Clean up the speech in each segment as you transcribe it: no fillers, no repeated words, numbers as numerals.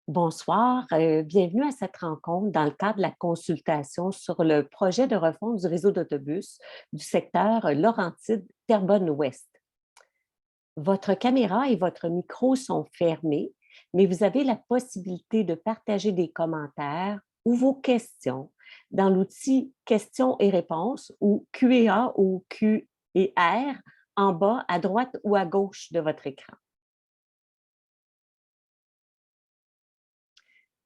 Bonsoir, bienvenue à cette rencontre dans le cadre de la consultation sur le projet de refonte du réseau d'autobus du secteur Laurentide-Terrebonne-Ouest. Votre caméra et votre micro sont fermés, mais vous avez la possibilité de partager des commentaires ou vos questions dans l'outil questions et réponses ou QA ou Q et R en bas à droite ou à gauche de votre écran.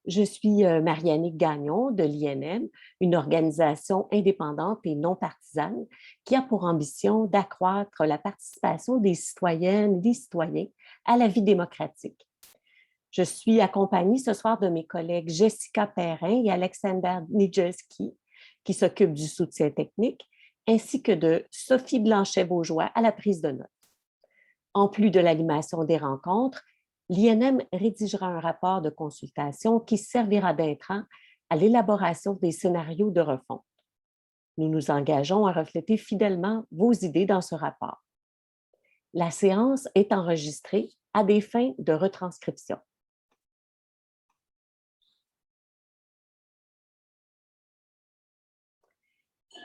Je suis Marianne Gagnon de l'INM, une organisation indépendante et non partisane qui a pour ambition d'accroître la participation des citoyennes et des citoyens à la vie démocratique. Je suis accompagnée ce soir de mes collègues Jessica Perrin et Alexander Nijelski, qui s'occupent du soutien technique, ainsi que de Sophie Blanchet-Beaujois à la prise de notes. En plus de l'animation des rencontres, l'INM rédigera un rapport de consultation qui servira d'intrant à l'élaboration des scénarios de refonte. Nous nous engageons à refléter fidèlement vos idées dans ce rapport. La séance est enregistrée à des fins de retranscription.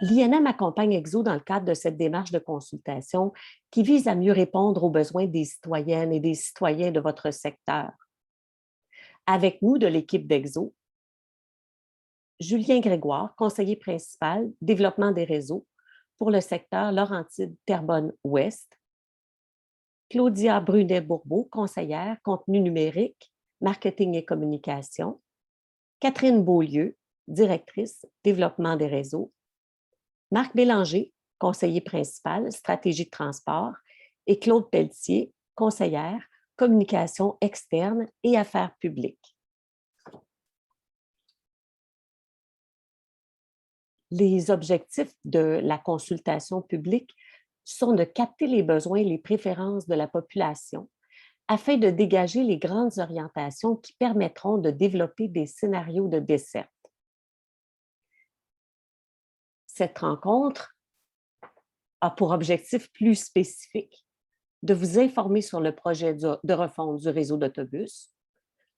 L'INM accompagne EXO dans le cadre de cette démarche de consultation qui vise à mieux répondre aux besoins des citoyennes et des citoyens de votre secteur. Avec nous de l'équipe d'EXO, Julien Grégoire, conseiller principal, développement des réseaux pour le secteur Laurentide-Terrebonne-Ouest. Claudia Brunet-Bourbeau, conseillère, contenu numérique, marketing et communication. Catherine Beaulieu, directrice, développement des réseaux. Marc Bélanger, conseiller principal, stratégie de transport. Et Claude Pelletier, conseillère, communication externe et affaires publiques. Les objectifs de la consultation publique sont de capter les besoins et les préférences de la population afin de dégager les grandes orientations qui permettront de développer des scénarios de desserte. Cette rencontre a pour objectif plus spécifique de vous informer sur le projet de refonte du réseau d'autobus,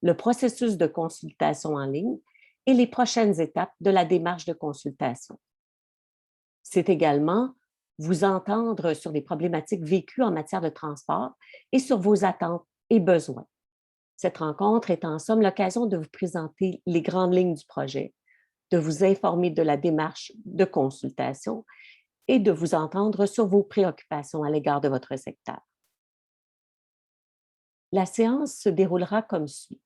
le processus de consultation en ligne et les prochaines étapes de la démarche de consultation. C'est également vous entendre sur les problématiques vécues en matière de transport et sur vos attentes et besoins. Cette rencontre est en somme l'occasion de vous présenter les grandes lignes du projet, de vous informer de la démarche de consultation et de vous entendre sur vos préoccupations à l'égard de votre secteur. La séance se déroulera comme suit.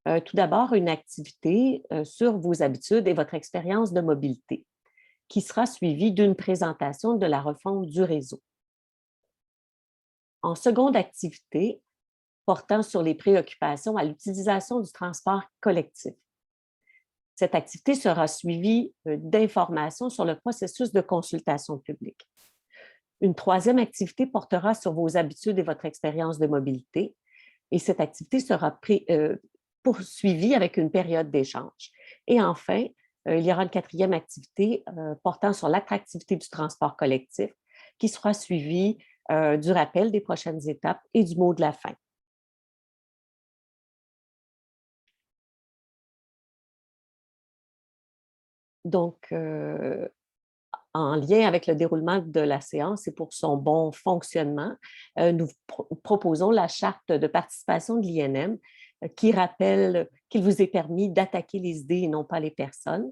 Tout d'abord, une activité sur vos habitudes et votre expérience de mobilité, qui sera suivie d'une présentation de la refonte du réseau. En seconde activité, portant sur les préoccupations à l'utilisation du transport collectif. Cette activité sera suivie d'informations sur le processus de consultation publique. Une troisième activité portera sur vos habitudes et votre expérience de mobilité. Et cette activité sera poursuivie avec une période d'échange. Et enfin, il y aura une quatrième activité portant sur l'attractivité du transport collectif qui sera suivie du rappel des prochaines étapes et du mot de la fin. Donc, en lien avec le déroulement de la séance et pour son bon fonctionnement, nous proposons la charte de participation de l'INM qui rappelle qu'il vous est permis d'attaquer les idées et non pas les personnes,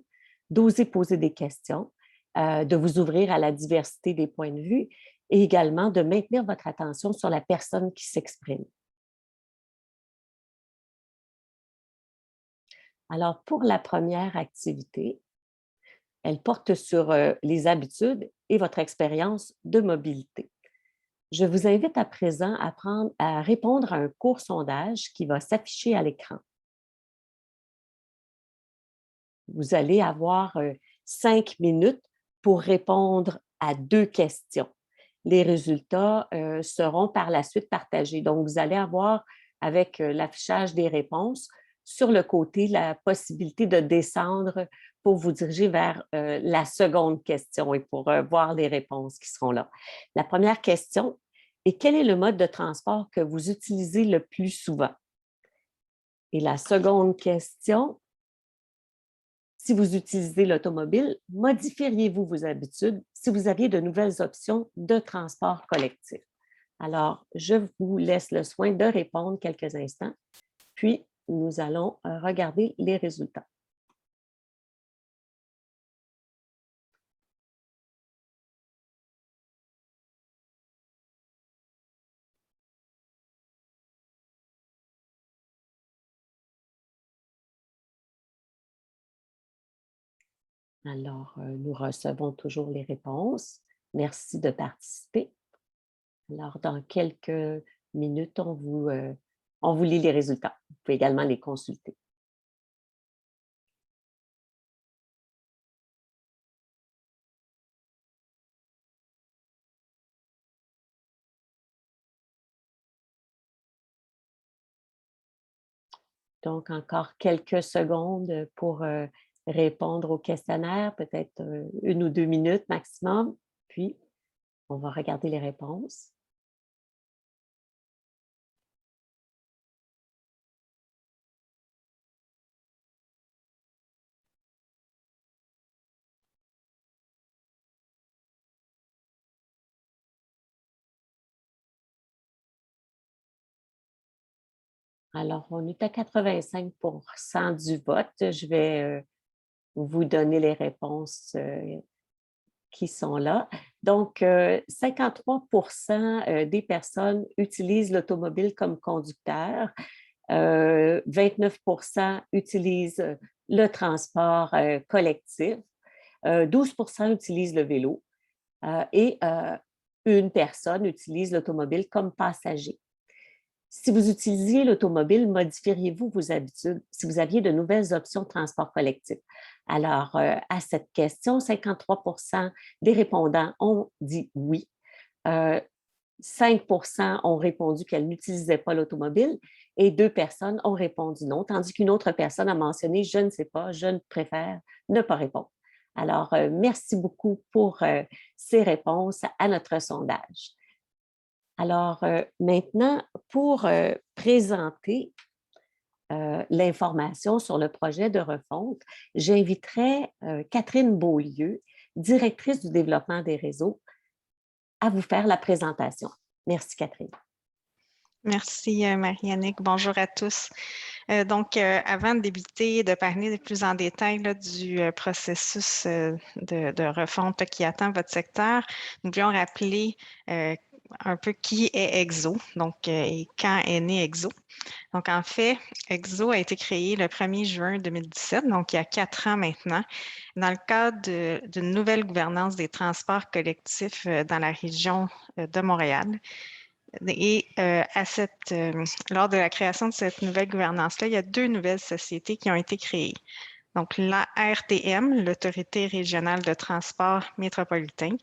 d'oser poser des questions, de vous ouvrir à la diversité des points de vue et également de maintenir votre attention sur la personne qui s'exprime. Alors, pour la première activité, elle porte sur les habitudes et votre expérience de mobilité. Je vous invite à présent à répondre à un court sondage qui va s'afficher à l'écran. Vous allez avoir 5 minutes pour répondre à 2 questions. Les résultats seront par la suite partagés. Donc, vous allez avoir, avec l'affichage des réponses, sur le côté, la possibilité de descendre pour vous diriger vers la seconde question et pour voir les réponses qui seront là. La première question est: quel est le mode de transport que vous utilisez le plus souvent? Et la seconde question, si vous utilisez l'automobile, modifieriez-vous vos habitudes si vous aviez de nouvelles options de transport collectif? Alors, je vous laisse le soin de répondre quelques instants, puis nous allons regarder les résultats. Alors, nous recevons toujours les réponses. Merci de participer. Alors, dans quelques minutes, on vous lit les résultats. Vous pouvez également les consulter. Donc, encore quelques secondes pour répondre au questionnaire, peut-être 1 ou 2 minutes maximum, puis on va regarder les réponses. Alors, on est à 85 du vote. Je vais vous donner les réponses qui sont là. Donc, 53 des personnes utilisent l'automobile comme conducteur. 29 utilisent le transport collectif. 12 utilisent le vélo. Et une personne utilise l'automobile comme passager. Si vous utilisiez l'automobile, modifieriez-vous vos habitudes si vous aviez de nouvelles options de transport collectif? Alors, à cette question, 53 des répondants ont dit oui. 5 ont répondu qu'elles n'utilisaient pas l'automobile et 2 personnes ont répondu non, tandis qu'une autre personne a mentionné « je ne sais pas, je préfère ne pas répondre ». Alors, merci beaucoup pour ces réponses à notre sondage. Alors, maintenant, pour présenter l'information sur le projet de refonte, j'inviterai Catherine Beaulieu, directrice du développement des réseaux, à vous faire la présentation. Merci, Catherine. Merci, Marie-Annick. Bonjour à tous. Avant de débuter et de parler plus en détail là, du processus de refonte qui attend votre secteur, nous voulons rappeler un peu qui est EXO, et quand est né EXO. Donc, en fait, EXO a été créé le 1er juin 2017, donc il y a 4 ans maintenant, dans le cadre d'une nouvelle gouvernance des transports collectifs dans la région de Montréal. Et lors de la création de cette nouvelle gouvernance-là, il y a 2 nouvelles sociétés qui ont été créées. Donc, la RTM, l'Autorité régionale de transport métropolitain,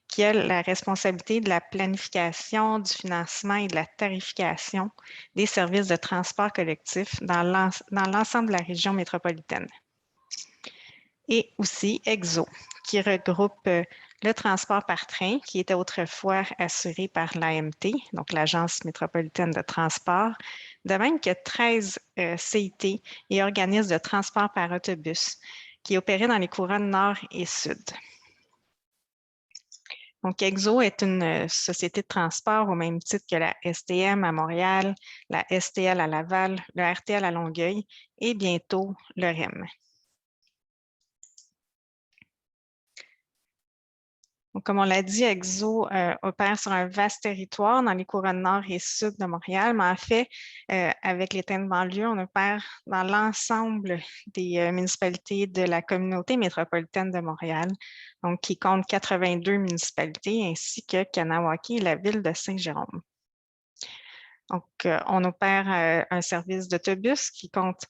qui a la responsabilité de la planification, du financement et de la tarification des services de transport collectif dans l'ensemble de la région métropolitaine. Et aussi EXO, qui regroupe le transport par train, qui était autrefois assuré par l'AMT, donc l'Agence métropolitaine de transport, de même que 13 CIT et organismes de transport par autobus qui opéraient dans les couronnes nord et sud. Donc, EXO est une société de transport au même titre que la STM à Montréal, la STL à Laval, le RTL à Longueuil et bientôt le REM. Donc, comme on l'a dit, EXO opère sur un vaste territoire dans les couronnes nord et sud de Montréal, mais en fait, avec les trains de banlieue, on opère dans l'ensemble des municipalités de la communauté métropolitaine de Montréal, donc qui compte 82 municipalités, ainsi que Kanawake et la ville de Saint-Jérôme. Donc, on opère un service d'autobus qui compte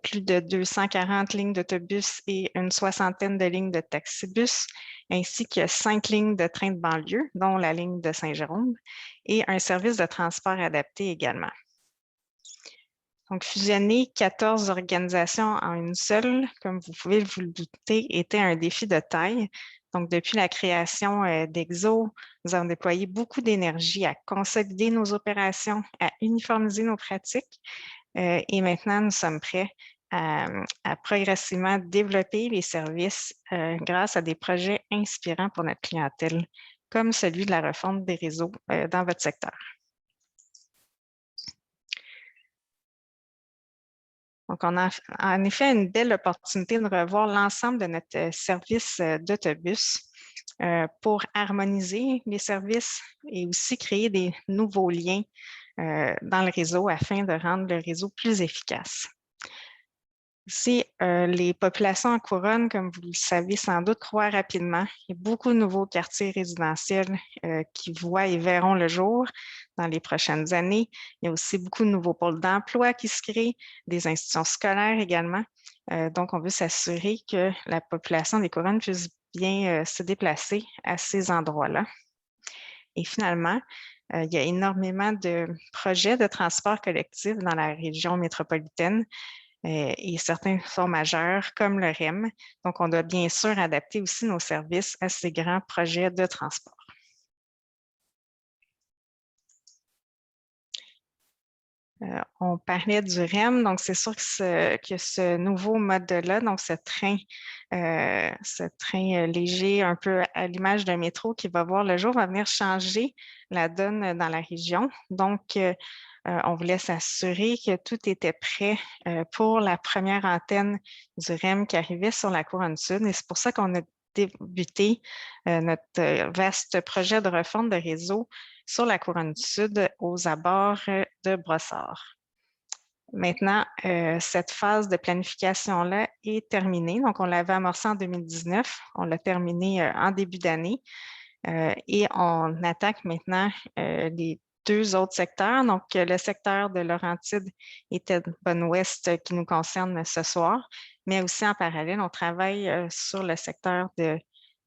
plus de 240 lignes d'autobus et une soixantaine de lignes de taxibus, ainsi que 5 lignes de trains de banlieue, dont la ligne de Saint-Jérôme, et un service de transport adapté également. Donc, fusionner 14 organisations en une seule, comme vous pouvez vous le douter, était un défi de taille. Donc, depuis la création d'EXO, nous avons déployé beaucoup d'énergie à consolider nos opérations, à uniformiser nos pratiques, Et maintenant, nous sommes prêts à progressivement développer les services grâce à des projets inspirants pour notre clientèle, comme celui de la refonte des réseaux dans votre secteur. Donc, on a en effet une belle opportunité de revoir l'ensemble de notre service d'autobus pour harmoniser les services et aussi créer des nouveaux liens dans le réseau afin de rendre le réseau plus efficace. Aussi, les populations en couronne, comme vous le savez sans doute, croît rapidement. Il y a beaucoup de nouveaux quartiers résidentiels qui voient et verront le jour dans les prochaines années. Il y a aussi beaucoup de nouveaux pôles d'emploi qui se créent, des institutions scolaires également. Donc, on veut s'assurer que la population des couronnes puisse bien se déplacer à ces endroits-là. Et finalement, il y a énormément de projets de transport collectif dans la région métropolitaine. Et certains sont majeurs, comme le REM. Donc, on doit bien sûr adapter aussi nos services à ces grands projets de transport. On parlait du REM, donc c'est sûr que ce nouveau mode-là, donc ce train léger, un peu à l'image d'un métro qui va voir le jour, va venir changer la donne dans la région. Donc, on voulait s'assurer que tout était prêt pour la première antenne du REM qui arrivait sur la Couronne Sud. Et c'est pour ça qu'on a débuté notre vaste projet de refonte de réseau sur la Couronne Sud aux abords de Brossard. Maintenant, cette phase de planification-là est terminée. Donc, on l'avait amorcée en 2019. On l'a terminée en début d'année. Et on attaque maintenant les deux autres secteurs. Donc, le secteur de Laurentides et Terrebonne-Ouest qui nous concerne ce soir, mais aussi en parallèle, on travaille sur le secteur de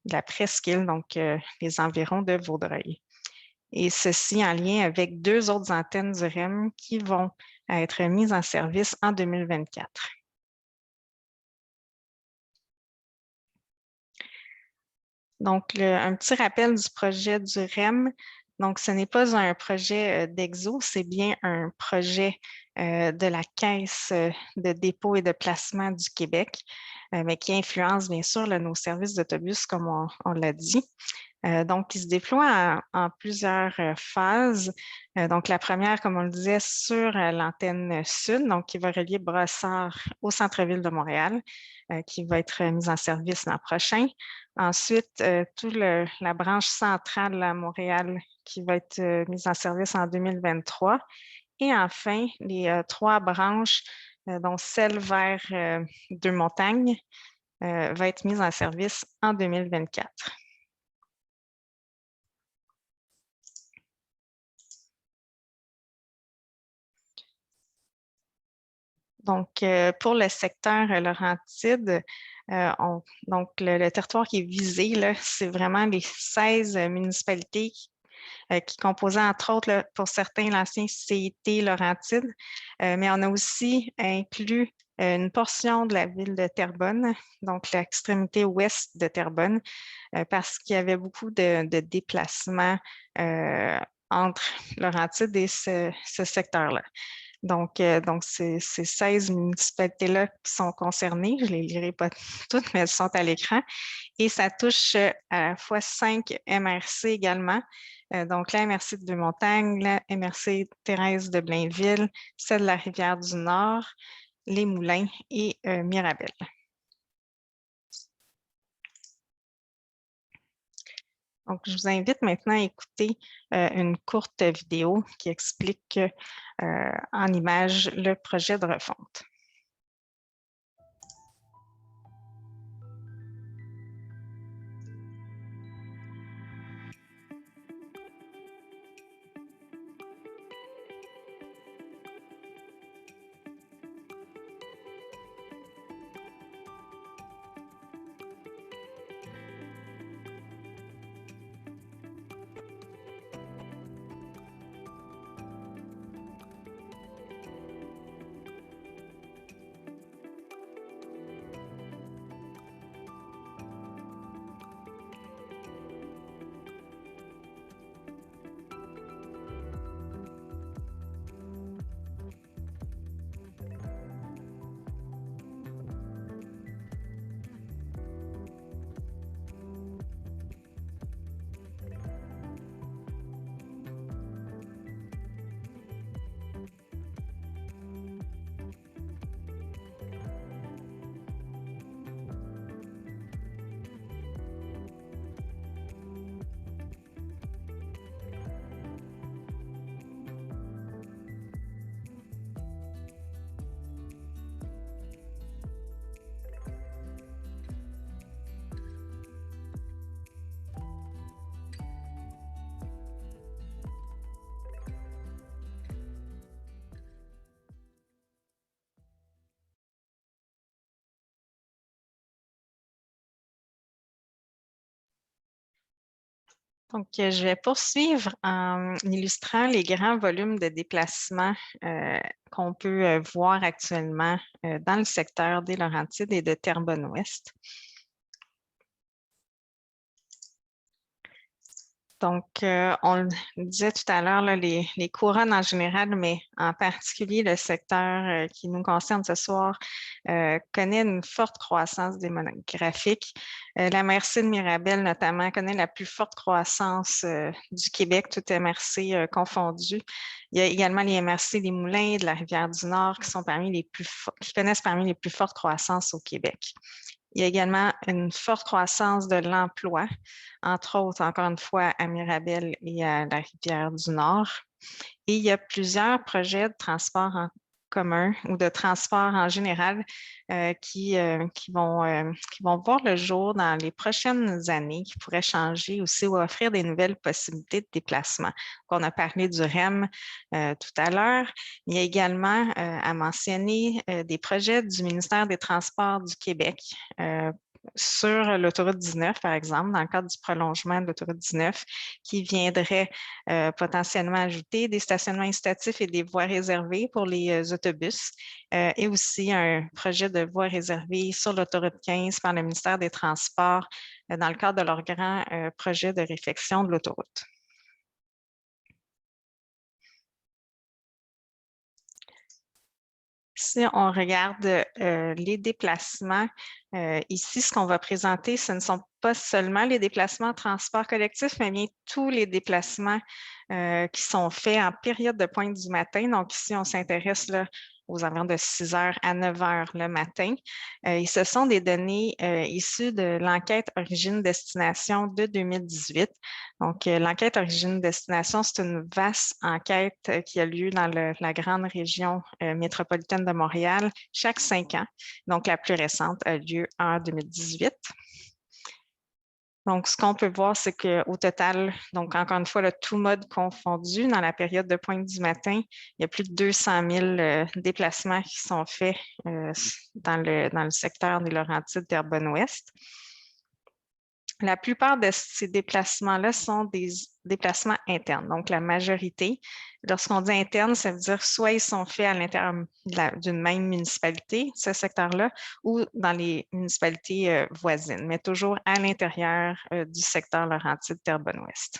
la presqu'île, donc les environs de Vaudreuil. Et ceci en lien avec deux autres antennes du REM qui vont être mises en service en 2024. Donc, un petit rappel du projet du REM. Donc, ce n'est pas un projet d'EXO, c'est bien un projet de la Caisse de dépôt et de placement du Québec, mais qui influence bien sûr nos services d'autobus, comme on l'a dit. Donc, il se déploie en plusieurs phases. Donc, la première, comme on le disait, sur l'antenne sud, donc qui va relier Brossard au centre-ville de Montréal, qui va être mise en service l'an prochain. Ensuite, toute la branche centrale à Montréal qui va être mise en service en 2023. Et enfin, les trois branches, dont celle vers Deux-Montagnes, va être mise en service en 2024. Donc, pour le secteur Laurentide, donc le territoire qui est visé, c'est vraiment les 16 municipalités qui composaient, entre autres, là, pour certains, l'ancien CIT Laurentide, mais on a aussi inclus une portion de la ville de Terrebonne, donc l'extrémité ouest de Terrebonne, parce qu'il y avait beaucoup de déplacements entre Laurentide et ce secteur-là. Donc ces 16 municipalités-là qui sont concernées, je ne les lirai pas toutes, mais elles sont à l'écran. Et ça touche à la fois 5 MRC également. Donc la MRC de Deux-Montagnes, la MRC Thérèse de Blainville, celle de la Rivière-du-Nord, Les Moulins et Mirabel. Donc, je vous invite maintenant à écouter une courte vidéo qui explique en images le projet de refonte. Donc, je vais poursuivre en illustrant les grands volumes de déplacement qu'on peut voir actuellement dans le secteur des Laurentides et de Terrebonne-Ouest. Donc, on le disait tout à l'heure, les couronnes en général, mais en particulier le secteur qui nous concerne ce soir, connaît une forte croissance démographique. La MRC de Mirabel, notamment, connaît la plus forte croissance du Québec, toutes MRC confondues. Il y a également les MRC des Moulins de la Rivière-du-Nord qui connaissent parmi les plus fortes croissances au Québec. Il y a également une forte croissance de l'emploi, entre autres, encore une fois, à Mirabel et à la Rivière-du-Nord. Et il y a plusieurs projets de transport en commun ou de transport en général qui vont voir le jour dans les prochaines années, qui pourraient changer aussi ou offrir des nouvelles possibilités de déplacement. On a parlé du REM tout à l'heure. Il y a également à mentionner des projets du ministère des Transports du Québec sur l'autoroute 19, par exemple, dans le cadre du prolongement de l'autoroute 19, qui viendrait potentiellement ajouter des stationnements incitatifs et des voies réservées pour les autobus, et aussi un projet de voies réservées sur l'autoroute 15 par le ministère des Transports dans le cadre de leur grand projet de réfection de l'autoroute. Si on regarde les déplacements, ici, ce qu'on va présenter, ce ne sont pas seulement les déplacements en transport collectif, mais bien tous les déplacements qui sont faits en période de pointe du matin. Donc ici, on s'intéresse aux environs de 6 h à 9 h le matin. Et ce sont des données issues de l'enquête origine-destination de 2018. Donc, l'enquête origine-destination, c'est une vaste enquête qui a lieu dans la grande région métropolitaine de Montréal chaque 5 ans. Donc, la plus récente a lieu en 2018. Donc, ce qu'on peut voir, c'est qu'au total, donc encore une fois, tout mode confondu, dans la période de pointe du matin, il y a plus de 200 000 déplacements qui sont faits dans le secteur des Laurentides, Terrebonne-Ouest. La plupart de ces déplacements-là sont des déplacements internes. Donc, la majorité, lorsqu'on dit interne, ça veut dire soit ils sont faits à l'intérieur d'une même municipalité, ce secteur-là, ou dans les municipalités voisines, mais toujours à l'intérieur du secteur Laurentide-Terrebonne-Ouest.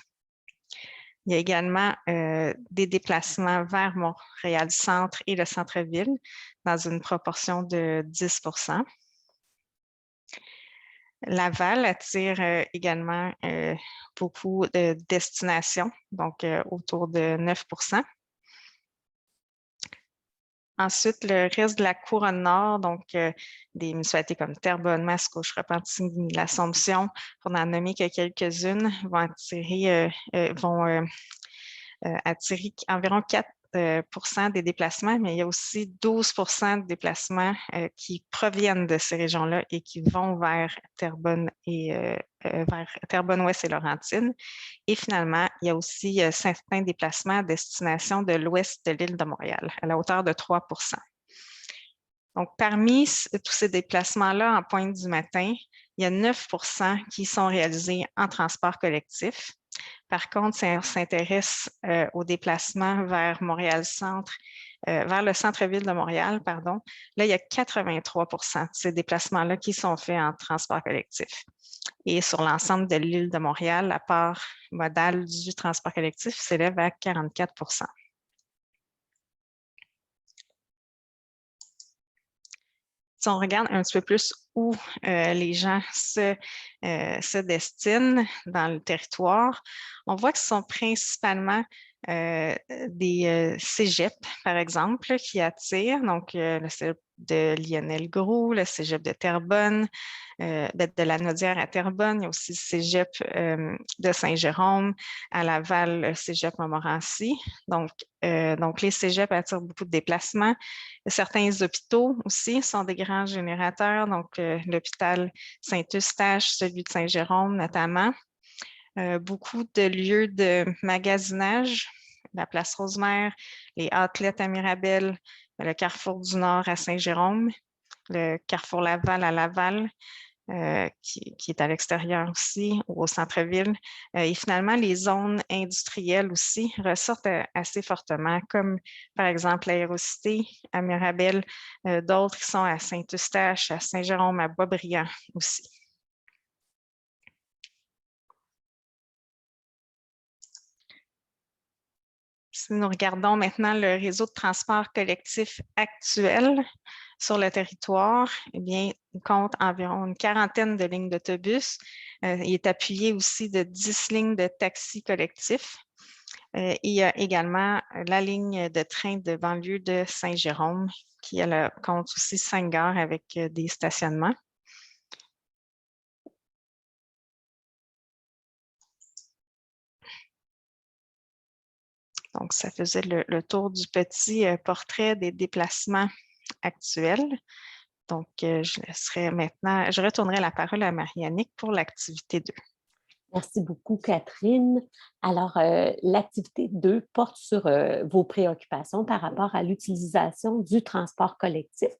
Il y a également des déplacements vers Montréal-Centre et le centre-ville dans une proportion de 10 %. Laval attire également beaucoup de destinations, donc autour de 9 %. Ensuite, le reste de la couronne nord, donc des municipalités comme Terrebonne, Mascouche, Repentigny, l'Assomption, pour n'en nommer que quelques-unes, vont attirer environ 4 % des déplacements, mais il y a aussi 12 % de déplacements qui proviennent de ces régions-là et qui vont vers Terrebonne et vers Terrebonne-Ouest et Laurentide. Et finalement, il y a aussi certains déplacements à destination de l'ouest de l'île de Montréal, à la hauteur de 3 %. Donc, parmi tous ces déplacements-là en pointe du matin, il y a 9 % qui sont réalisés en transport collectif. Par contre, si on s'intéresse aux déplacements vers Montréal-Centre, vers le centre-ville de Montréal, pardon, là, il y a 83 % de ces déplacements-là qui sont faits en transport collectif. Et sur l'ensemble de l'île de Montréal, la part modale du transport collectif s'élève à 44 %. Si on regarde un petit peu plus où les gens se destinent dans le territoire, on voit que ce sont principalement des cégeps, par exemple, qui attirent. Donc, le cégep de Lionel Groulx, le cégep de Terrebonne, de la Naudière à Terrebonne. Il y a aussi le cégep de Saint-Jérôme, à Laval, le cégep Montmorency. Donc, les cégeps attirent beaucoup de déplacements. Certains hôpitaux aussi sont des grands générateurs. Donc, l'hôpital Saint-Eustache, celui de Saint-Jérôme notamment. Beaucoup de lieux de magasinage, la place Rosemère, les outlets à le Carrefour du Nord à Saint-Jérôme, le Carrefour Laval à Laval, qui est à l'extérieur aussi, au centre-ville. Et finalement, les zones industrielles aussi ressortent assez fortement, comme par exemple l'Aérocité à Mirabel, d'autres qui sont à Saint-Eustache, à Saint-Jérôme, à Boisbriand aussi. Si nous regardons maintenant le réseau de transport collectif actuel sur le territoire, eh bien, il compte environ une quarantaine de lignes d'autobus. Il est appuyé aussi de 10 lignes de taxis collectifs. Il y a également la ligne de train de banlieue de Saint-Jérôme qui compte aussi 5 gares avec des stationnements. Donc, ça faisait le tour du petit portrait des déplacements actuels. Donc, je retournerai la parole à Marie-Annick pour l'activité 2. Merci beaucoup, Catherine. Alors, l'activité 2 porte sur vos préoccupations par rapport à l'utilisation du transport collectif.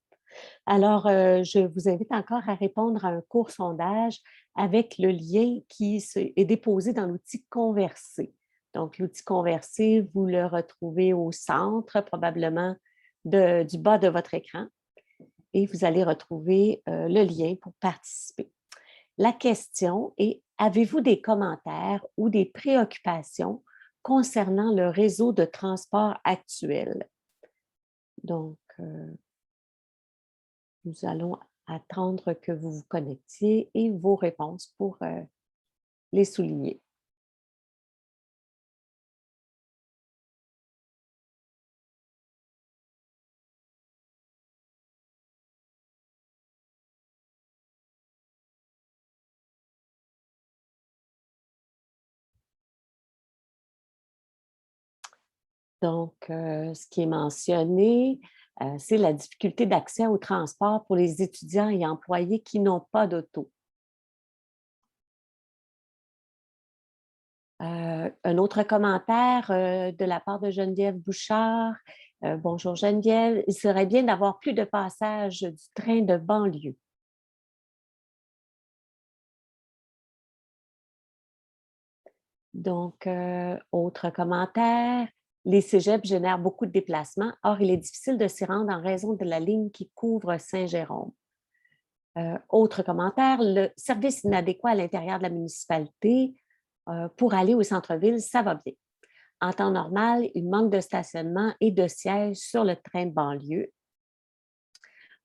Alors, je vous invite encore à répondre à un court sondage avec le lien qui est déposé dans l'outil Converser. Donc, l'outil Converser, vous le retrouvez au centre, probablement du bas de votre écran, et vous allez retrouver le lien pour participer. La question est, avez-vous des commentaires ou des préoccupations concernant le réseau de transport actuel? Donc, nous allons attendre que vous vous connectiez et vos réponses pour les souligner. Donc, ce qui est mentionné, c'est la difficulté d'accès au transport pour les étudiants et employés qui n'ont pas d'auto. Un autre commentaire de la part de Geneviève Bouchard. Bonjour Geneviève, il serait bien d'avoir plus de passages du train de banlieue. Donc, autre commentaire, les cégeps génèrent beaucoup de déplacements. Or, il est difficile de s'y rendre en raison de la ligne qui couvre Saint-Jérôme. Autre commentaire, le service inadéquat à l'intérieur de la municipalité pour aller au centre-ville, ça va bien. En temps normal, il manque de stationnement et de sièges sur le train de banlieue.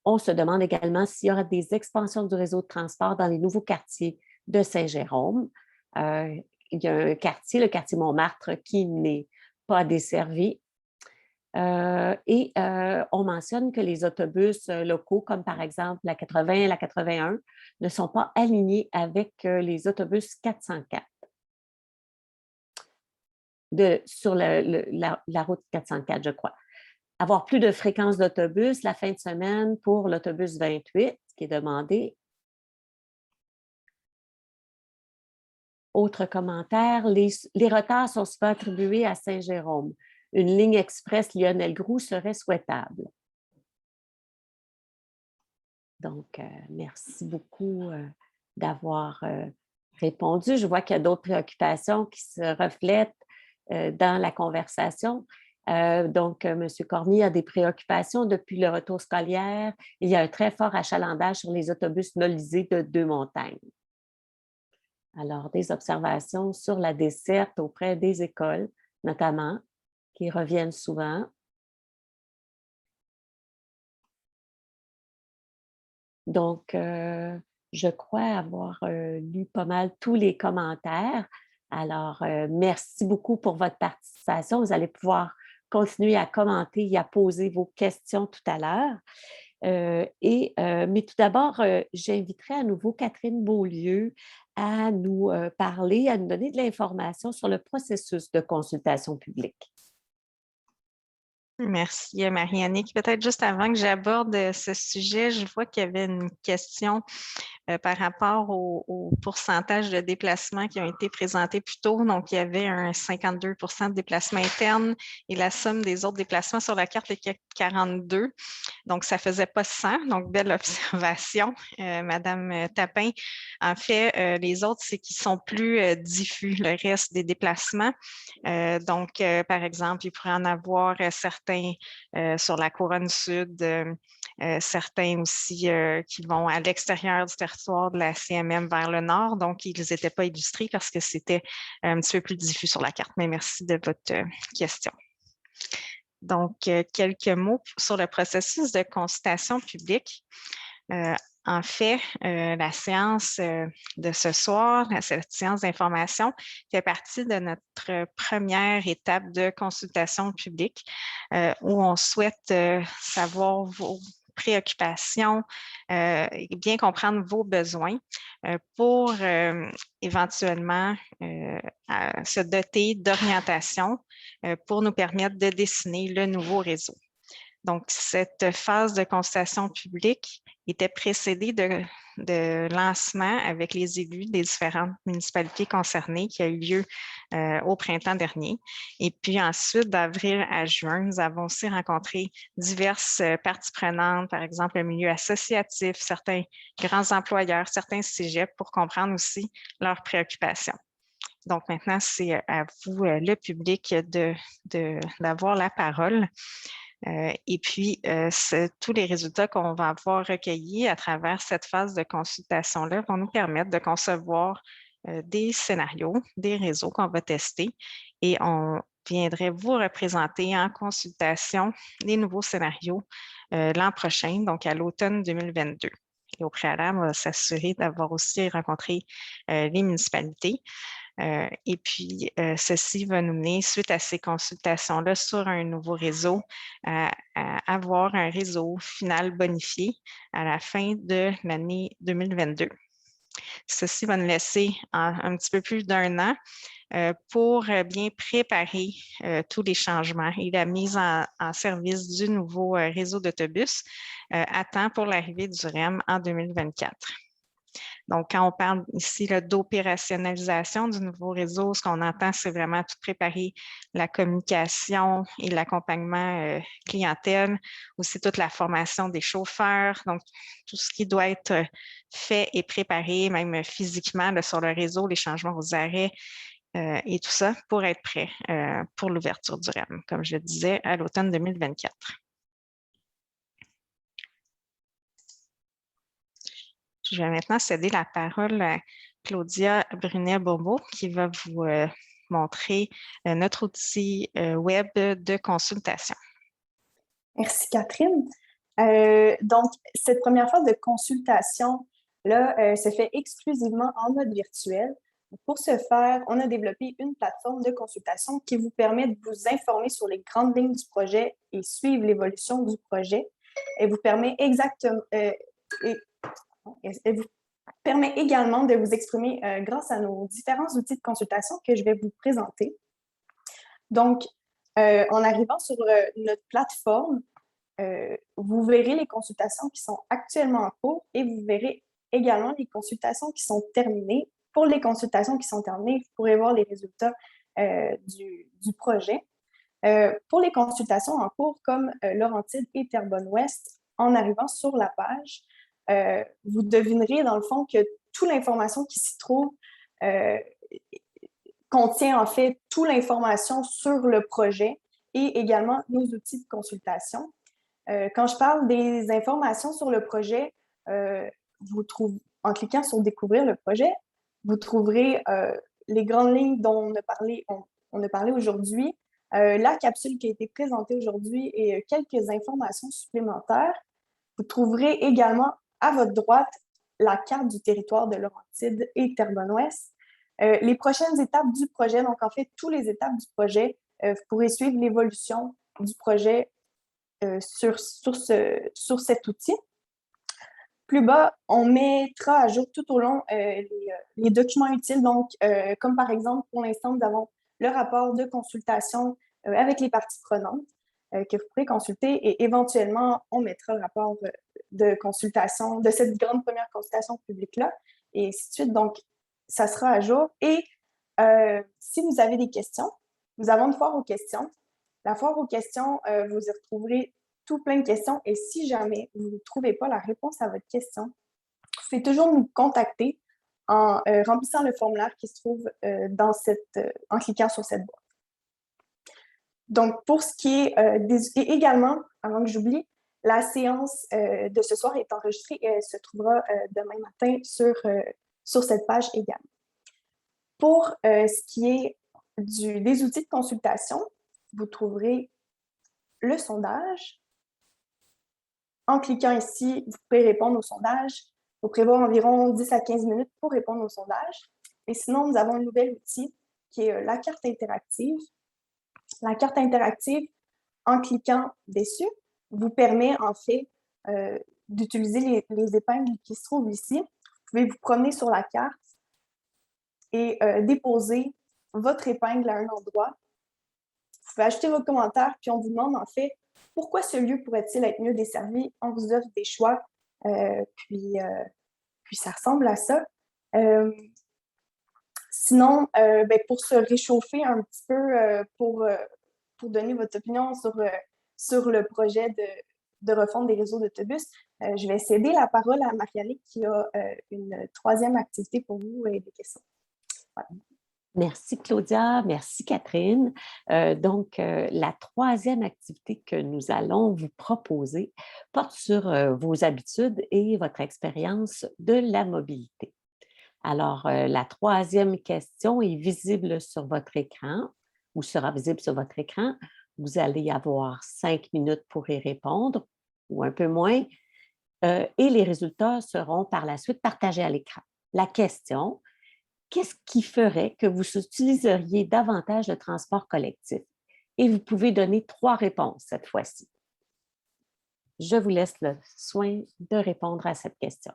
On se demande également s'il y aura des expansions du réseau de transport dans les nouveaux quartiers de Saint-Jérôme. Il y a un quartier, le quartier Montmartre, qui n'est pas desservi. On mentionne que les autobus locaux, comme par exemple la 80 et la 81, ne sont pas alignés avec les autobus 404 sur la route 404, je crois. Avoir plus de fréquences d'autobus la fin de semaine pour l'autobus 28, qui est demandé. Autre commentaire, les retards sont souvent attribués à Saint-Jérôme. Une ligne express Lionel-Groux serait souhaitable. Donc, merci beaucoup d'avoir répondu. Je vois qu'il y a d'autres préoccupations qui se reflètent dans la conversation. Donc, M. Cormier a des préoccupations depuis le retour scolaire. Il y a un très fort achalandage sur les autobus nolisés de Deux-Montagnes. Alors, des observations sur la desserte auprès des écoles, notamment, qui reviennent souvent. Donc, je crois avoir lu pas mal tous les commentaires. Alors, merci beaucoup pour votre participation. Vous allez pouvoir continuer à commenter et à poser vos questions tout à l'heure. Mais tout d'abord, j'inviterai à nouveau Catherine Beaulieu à nous parler, à nous donner de l'information sur le processus de consultation publique. Merci, Marie-Annick. Peut-être juste avant que j'aborde ce sujet, je vois qu'il y avait une question par rapport au pourcentage de déplacements qui ont été présentés plus tôt. Donc, il y avait un 52 de déplacements internes et la somme des autres déplacements sur la carte était 42. Donc, ça ne faisait pas 100. Donc, belle observation, Madame Tapin. En fait, les autres, c'est qu'ils sont plus diffus, le reste des déplacements. Donc, par exemple, il pourrait en avoir certains sur la couronne sud, certains aussi qui vont à l'extérieur du territoire de la CMM vers le nord. Donc, ils n'étaient pas illustrés parce que c'était un petit peu plus diffus sur la carte. Mais merci de votre question. Donc, quelques mots sur le processus de consultation publique. En fait, la séance de ce soir, cette séance d'information, fait partie de notre première étape de consultation publique où on souhaite savoir vos préoccupations et bien comprendre vos besoins pour éventuellement se doter d'orientation pour nous permettre de dessiner le nouveau réseau. Donc, cette phase de consultation publique était précédée de lancement avec les élus des différentes municipalités concernées qui a eu lieu au printemps dernier. Et puis ensuite, d'avril à juin, nous avons aussi rencontré diverses parties prenantes, par exemple le milieu associatif, certains grands employeurs, certains cégeps pour comprendre aussi leurs préoccupations. Donc maintenant, c'est à vous, le public, d'avoir la parole. Et puis, tous les résultats qu'on va avoir recueillis à travers cette phase de consultation-là vont nous permettre de concevoir des scénarios, des réseaux qu'on va tester et on viendrait vous représenter en consultation les nouveaux scénarios l'an prochain, donc à l'automne 2022. Et au préalable, on va s'assurer d'avoir aussi rencontré les municipalités. Et puis, ceci va nous mener, suite à ces consultations-là sur un nouveau réseau, à avoir un réseau final bonifié à la fin de l'année 2022. Ceci va nous laisser un petit peu plus d'1 an pour bien préparer tous les changements et la mise en service du nouveau réseau d'autobus à temps pour l'arrivée du REM en 2024. Donc, quand on parle ici d'opérationnalisation du nouveau réseau, ce qu'on entend, c'est vraiment tout préparer la communication et l'accompagnement clientèle, aussi toute la formation des chauffeurs, donc tout ce qui doit être fait et préparé, même physiquement là, sur le réseau, les changements aux arrêts et tout ça pour être prêt pour l'ouverture du REM, comme je le disais, à l'automne 2024. Je vais maintenant céder la parole à Claudia Brunet-Bourbeau qui va vous montrer notre outil web de consultation. Merci Catherine. Donc, cette première phase de consultation-là se fait exclusivement en mode virtuel. Pour ce faire, on a développé une plateforme de consultation qui vous permet de vous informer sur les grandes lignes du projet et suivre l'évolution du projet. Elle vous permet Elle vous permet également de vous exprimer grâce à nos différents outils de consultation que je vais vous présenter. Donc, en arrivant sur notre plateforme, vous verrez les consultations qui sont actuellement en cours et vous verrez également les consultations qui sont terminées. Pour les consultations qui sont terminées, vous pourrez voir les résultats du projet. Pour les consultations en cours, comme Laurentides et Terrebonne-Ouest, en arrivant sur la page, vous devinerez dans le fond que toute l'information qui s'y trouve contient en fait toute l'information sur le projet et également nos outils de consultation. Quand je parle des informations sur le projet, en cliquant sur « Découvrir le projet », vous trouverez les grandes lignes dont on a parlé aujourd'hui, la capsule qui a été présentée aujourd'hui et quelques informations supplémentaires. Vous trouverez également à votre droite la carte du territoire de Laurentides et Terrebonne-Ouest. Les prochaines étapes du projet, donc en fait, toutes les étapes du projet, vous pourrez suivre l'évolution du projet sur cet outil. Plus bas, on mettra à jour tout au long les documents utiles, donc comme par exemple, pour l'instant, nous avons le rapport de consultation avec les parties prenantes que vous pourrez consulter et éventuellement, on mettra le rapport de consultation, de cette grande première consultation publique-là, et ainsi de suite. Donc, ça sera à jour. Et si vous avez des questions, nous avons une foire aux questions. La foire aux questions, vous y retrouverez tout plein de questions. Et si jamais vous ne trouvez pas la réponse à votre question, vous pouvez toujours nous contacter en remplissant le formulaire qui se trouve en cliquant sur cette boîte. Donc, pour ce qui est et également, avant que j'oublie, la séance de ce soir est enregistrée et elle se trouvera demain matin sur cette page également. Pour ce qui est des outils de consultation, vous trouverez le sondage. En cliquant ici, vous pouvez répondre au sondage. Il faut prévoir environ 10 à 15 minutes pour répondre au sondage. Et sinon, nous avons un nouvel outil qui est la carte interactive. La carte interactive, en cliquant dessus, vous permet en fait d'utiliser les épingles qui se trouvent ici. Vous pouvez vous promener sur la carte et déposer votre épingle à un endroit. Vous pouvez ajouter vos commentaires, puis on vous demande en fait pourquoi ce lieu pourrait-il être mieux desservi. On vous offre des choix, puis ça ressemble à ça. Sinon, pour se réchauffer un petit peu, pour donner votre opinion sur le projet de refonte des réseaux d'autobus, je vais céder la parole à Marie-Annick qui a une troisième activité pour vous et des questions. Voilà. Merci Claudia, merci Catherine. La troisième activité que nous allons vous proposer porte sur vos habitudes et votre expérience de la mobilité. Alors, la troisième question est visible sur votre écran ou sera visible sur votre écran. Vous allez avoir 5 minutes pour y répondre ou un peu moins et les résultats seront par la suite partagés à l'écran. La question: qu'est-ce qui ferait que vous utiliseriez davantage le transport collectif? Et vous pouvez donner 3 réponses cette fois-ci. Je vous laisse le soin de répondre à cette question.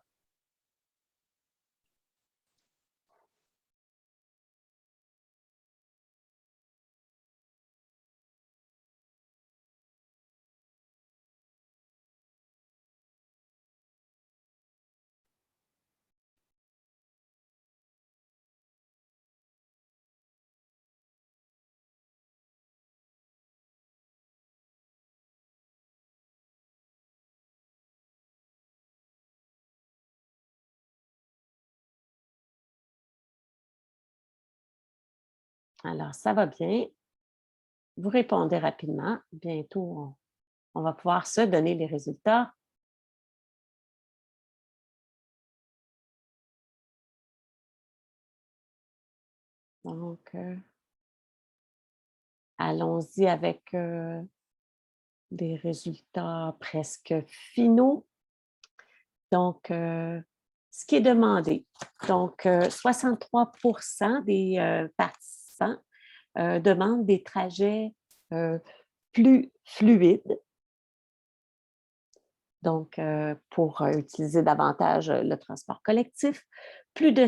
Alors, ça va bien. Vous répondez rapidement. Bientôt, on va pouvoir se donner les résultats. Donc, allons-y avec des résultats presque finaux. Donc, ce qui est demandé. Donc, 63% des participants demandent des trajets plus fluides. Donc, pour utiliser davantage le transport collectif. Plus de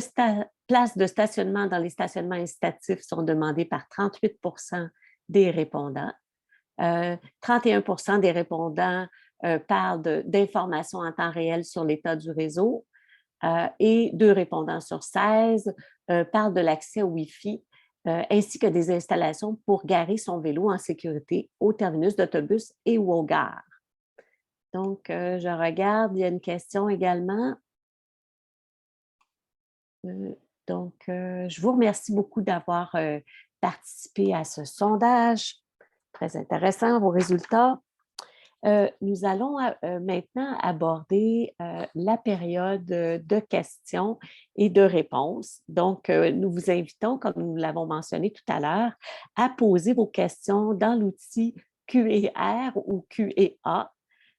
places de stationnement dans les stationnements incitatifs sont demandées par 38% des répondants. 31% des répondants parlent d'informations en temps réel sur l'état du réseau et 2 répondants sur 16 parlent de l'accès au Wi-Fi ainsi que des installations pour garer son vélo en sécurité au terminus d'autobus et ou aux gares. Donc, je regarde, il y a une question également. Je vous remercie beaucoup d'avoir participé à ce sondage. Très intéressant, vos résultats. Nous allons maintenant aborder la période de questions et de réponses. Donc, nous vous invitons, comme nous l'avons mentionné tout à l'heure, à poser vos questions dans l'outil Q&R ou Q&A.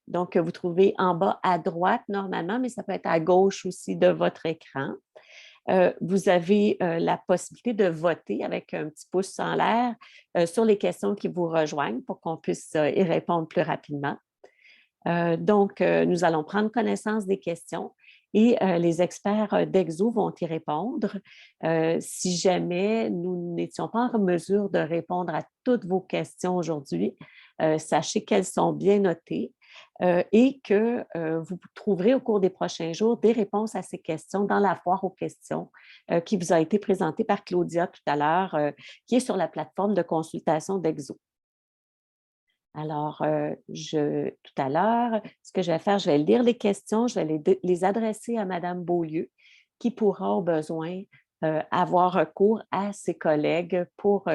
Donc, vous trouvez en bas à droite normalement, mais ça peut être à gauche aussi de votre écran. Vous avez la possibilité de voter avec un petit pouce en l'air sur les questions qui vous rejoignent pour qu'on puisse y répondre plus rapidement. Nous allons prendre connaissance des questions et les experts d'Exo vont y répondre. Si jamais nous n'étions pas en mesure de répondre à toutes vos questions aujourd'hui, sachez qu'elles sont bien notées. et que vous trouverez au cours des prochains jours des réponses à ces questions dans la foire aux questions qui vous a été présentée par Claudia tout à l'heure, qui est sur la plateforme de consultation d'Exo. Alors, tout à l'heure, ce que je vais faire, je vais lire les questions, je vais les adresser à Mme Beaulieu, qui pourra, au besoin, avoir recours à ses collègues pour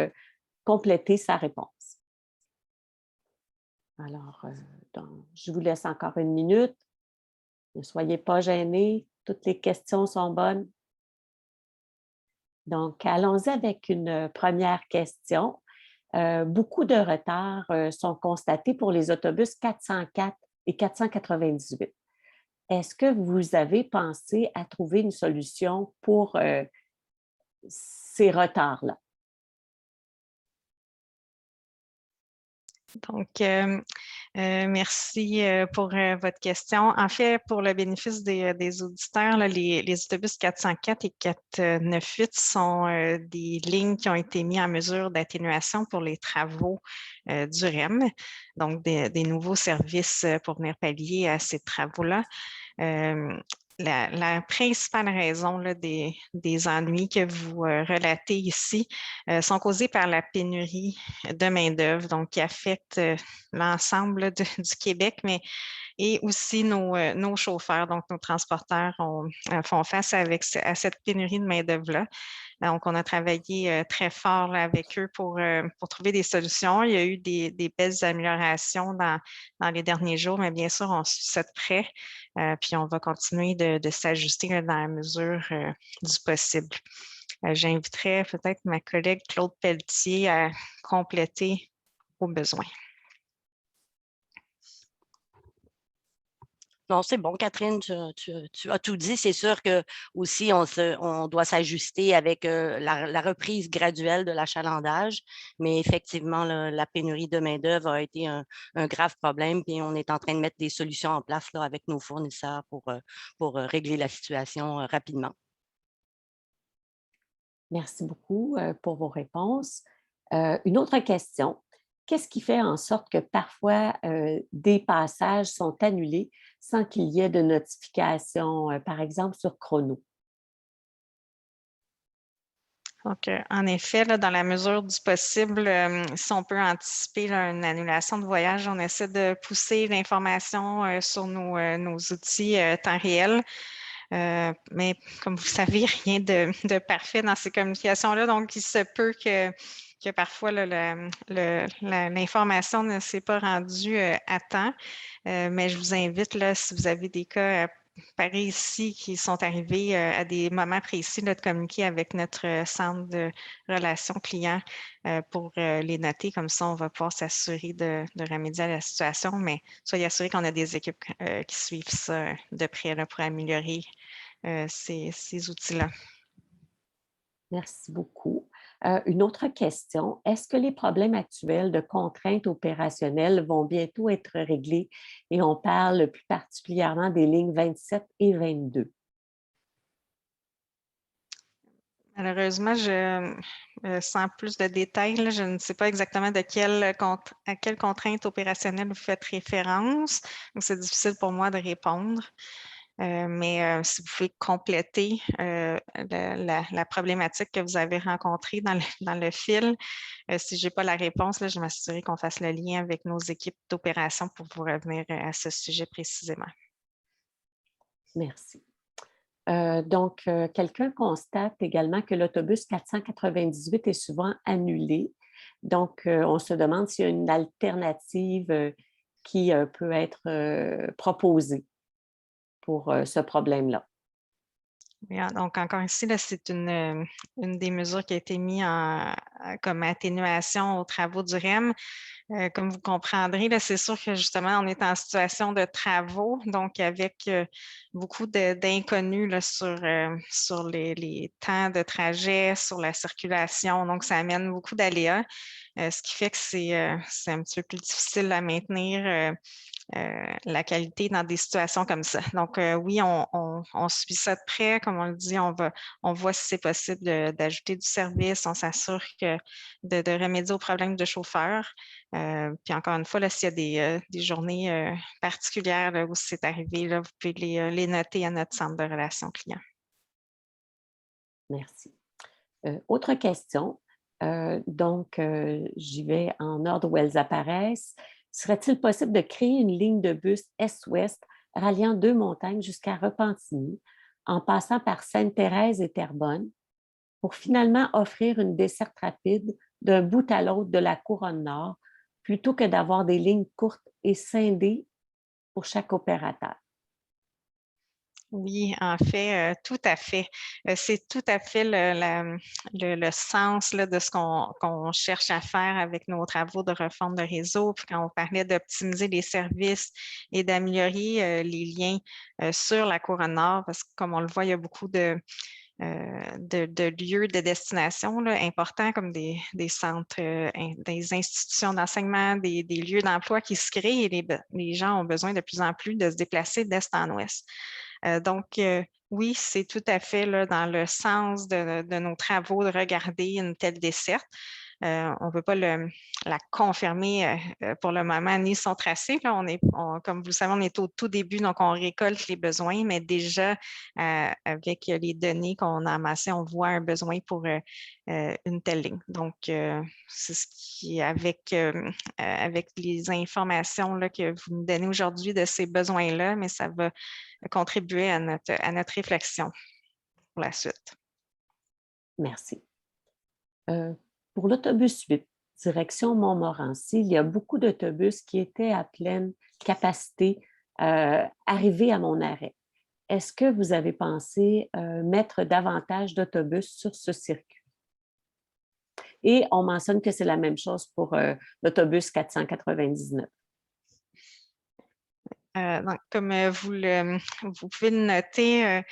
compléter sa réponse. Alors, je vous laisse encore une minute. Ne soyez pas gênés, toutes les questions sont bonnes. Donc, allons-y avec une première question. Beaucoup de retards sont constatés pour les autobus 404 et 498. Est-ce que vous avez pensé à trouver une solution pour ces retards-là? Donc, merci pour votre question. En fait, pour le bénéfice des auditeurs, là, les autobus 404 et 498 sont des lignes qui ont été mises en mesure d'atténuation pour les travaux du REM, donc des nouveaux services pour venir pallier à ces travaux-là. La principale raison là, des ennuis que vous relatez ici sont causés par la pénurie de main-d'œuvre, donc qui affecte l'ensemble du Québec, mais et aussi nos chauffeurs, donc nos transporteurs font face à cette pénurie de main-d'œuvre-là. Donc, on a travaillé très fort là, avec eux pour trouver des solutions. Il y a eu des belles améliorations dans les derniers jours, mais bien sûr, on suit ça de près. Puis, on va continuer de s'ajuster dans la mesure du possible. J'inviterai peut-être ma collègue Claude Pelletier à compléter au besoin. Non, c'est bon, Catherine, tu as tout dit. C'est sûr que aussi on doit s'ajuster avec la reprise graduelle de l'achalandage, mais effectivement, la pénurie de main-d'œuvre a été un grave problème, puis on est en train de mettre des solutions en place là, avec nos fournisseurs pour régler la situation rapidement. Merci beaucoup pour vos réponses. Une autre question. Qu'est-ce qui fait en sorte que parfois des passages sont annulés sans qu'il y ait de notification, par exemple sur chrono? Donc, en effet, là, dans la mesure du possible, si on peut anticiper là, une annulation de voyage, on essaie de pousser l'information sur nos outils temps réel. Mais comme vous savez, rien de parfait dans ces communications-là. Donc, il se peut que parfois l'information ne s'est pas rendue à temps. Mais je vous invite, là, si vous avez des cas pareils ici qui sont arrivés à des moments précis, là, de communiquer avec notre centre de relations clients pour les noter. Comme ça, on va pouvoir s'assurer de remédier à la situation. Mais soyez assurés qu'on a des équipes qui suivent ça de près là, pour améliorer ces outils-là. Merci beaucoup. Une autre question. Est-ce que les problèmes actuels de contraintes opérationnelles vont bientôt être réglés? Et on parle plus particulièrement des lignes 27 et 22. Malheureusement, sans plus de détails, là, je ne sais pas exactement à quelle contrainte opérationnelle vous faites référence. Donc, c'est difficile pour moi de répondre. Mais si vous pouvez compléter la problématique que vous avez rencontrée dans le fil, si je n'ai pas la réponse, là, je vais m'assurer qu'on fasse le lien avec nos équipes d'opération pour vous revenir à ce sujet précisément. Merci. Donc, quelqu'un constate également que l'autobus 498 est souvent annulé. Donc, on se demande s'il y a une alternative qui peut être proposée pour ce problème-là. Bien, donc, encore ici, là, c'est une des mesures qui a été mise comme atténuation aux travaux du REM. Comme vous comprendrez, là, c'est sûr que justement, on est en situation de travaux, donc avec beaucoup d'inconnus là, sur les temps de trajet, sur la circulation. Donc, ça amène beaucoup d'aléas, ce qui fait que c'est un petit peu plus difficile à maintenir la qualité dans des situations comme ça. Donc, oui, on suit ça de près. Comme on le dit, on voit si c'est possible d'ajouter du service. On s'assure de remédier aux problèmes de chauffeur. Puis encore une fois, s'il y a des journées particulières là, où c'est arrivé, là, vous pouvez les noter à notre centre de relations clients. Merci. Autre question. J'y vais en ordre où elles apparaissent. Serait-il possible de créer une ligne de bus est-ouest ralliant deux montagnes jusqu'à Repentigny, en passant par Sainte-Thérèse et Terrebonne, pour finalement offrir une desserte rapide d'un bout à l'autre de la couronne nord, plutôt que d'avoir des lignes courtes et scindées pour chaque opérateur? Oui, en fait, tout à fait. C'est tout à fait le sens là, de ce qu'on cherche à faire avec nos travaux de refonte de réseau. Puis quand on parlait d'optimiser les services et d'améliorer les liens sur la couronne nord, parce que comme on le voit, il y a beaucoup de lieux de destination là, importants comme des centres, des institutions d'enseignement, des lieux d'emploi qui se créent et les gens ont besoin de plus en plus de se déplacer d'est en ouest. Oui, c'est tout à fait là, dans le sens de nos travaux de regarder une telle desserte. On ne peut pas la confirmer pour le moment, ni son tracé. Là, comme vous le savez, on est au tout début, donc on récolte les besoins, mais déjà, avec les données qu'on a amassées, on voit un besoin pour une telle ligne. Donc, c'est ce qui, avec les informations là, que vous nous donnez aujourd'hui de ces besoins-là, mais ça va contribuer à notre réflexion pour la suite. Merci. Pour l'autobus 8, direction Montmorency, il y a beaucoup d'autobus qui étaient à pleine capacité arrivés à mon arrêt. Est-ce que vous avez pensé mettre davantage d'autobus sur ce circuit? Et on mentionne que c'est la même chose pour l'autobus 499. Donc, comme vous pouvez le noter,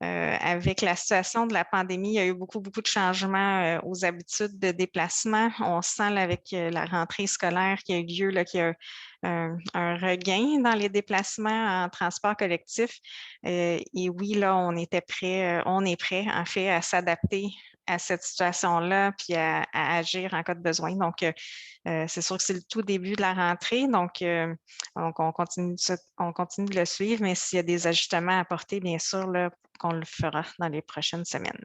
avec la situation de la pandémie, il y a eu beaucoup de changements aux habitudes de déplacement. On sent là, avec la rentrée scolaire qui a eu lieu, là, qu'il y a un regain dans les déplacements en transport collectif. Et oui, là, on est prêt en fait à s'adapter à cette situation-là, puis à agir en cas de besoin. Donc, c'est sûr que c'est le tout début de la rentrée, donc on continue de le suivre, mais s'il y a des ajustements à apporter, bien sûr, là, qu'on le fera dans les prochaines semaines.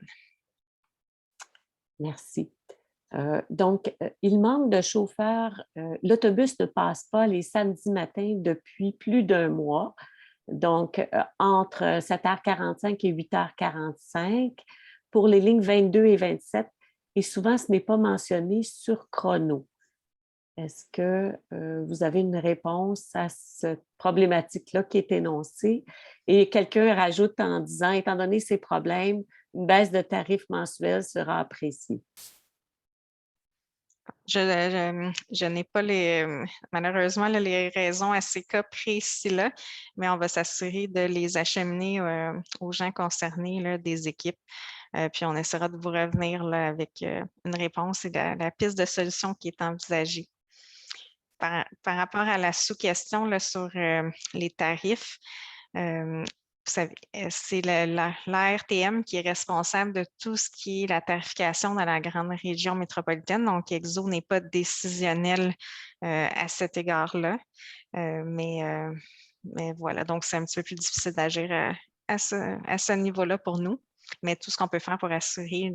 Merci. Il manque de chauffeurs. L'autobus ne passe pas les samedis matins depuis plus d'un mois. Donc, entre 7h45 et 8h45 pour les lignes 22 et 27. Et souvent, ce n'est pas mentionné sur chrono. Est-ce que vous avez une réponse à cette problématique-là qui est énoncée? Et quelqu'un rajoute en disant, étant donné ces problèmes, une baisse de tarifs mensuels sera appréciée. Je n'ai pas malheureusement les raisons à ces cas précis-là, mais on va s'assurer de les acheminer aux gens concernés là, des équipes. Puis on essaiera de vous revenir là, avec une réponse et la piste de solution qui est envisagée. Par rapport à la sous-question sur les tarifs, vous savez, c'est l'ARTM qui est responsable de tout ce qui est la tarification dans la grande région métropolitaine. Donc, EXO n'est pas décisionnel à cet égard-là. Mais voilà, donc c'est un petit peu plus difficile d'agir à ce niveau-là pour nous. Mais tout ce qu'on peut faire pour assurer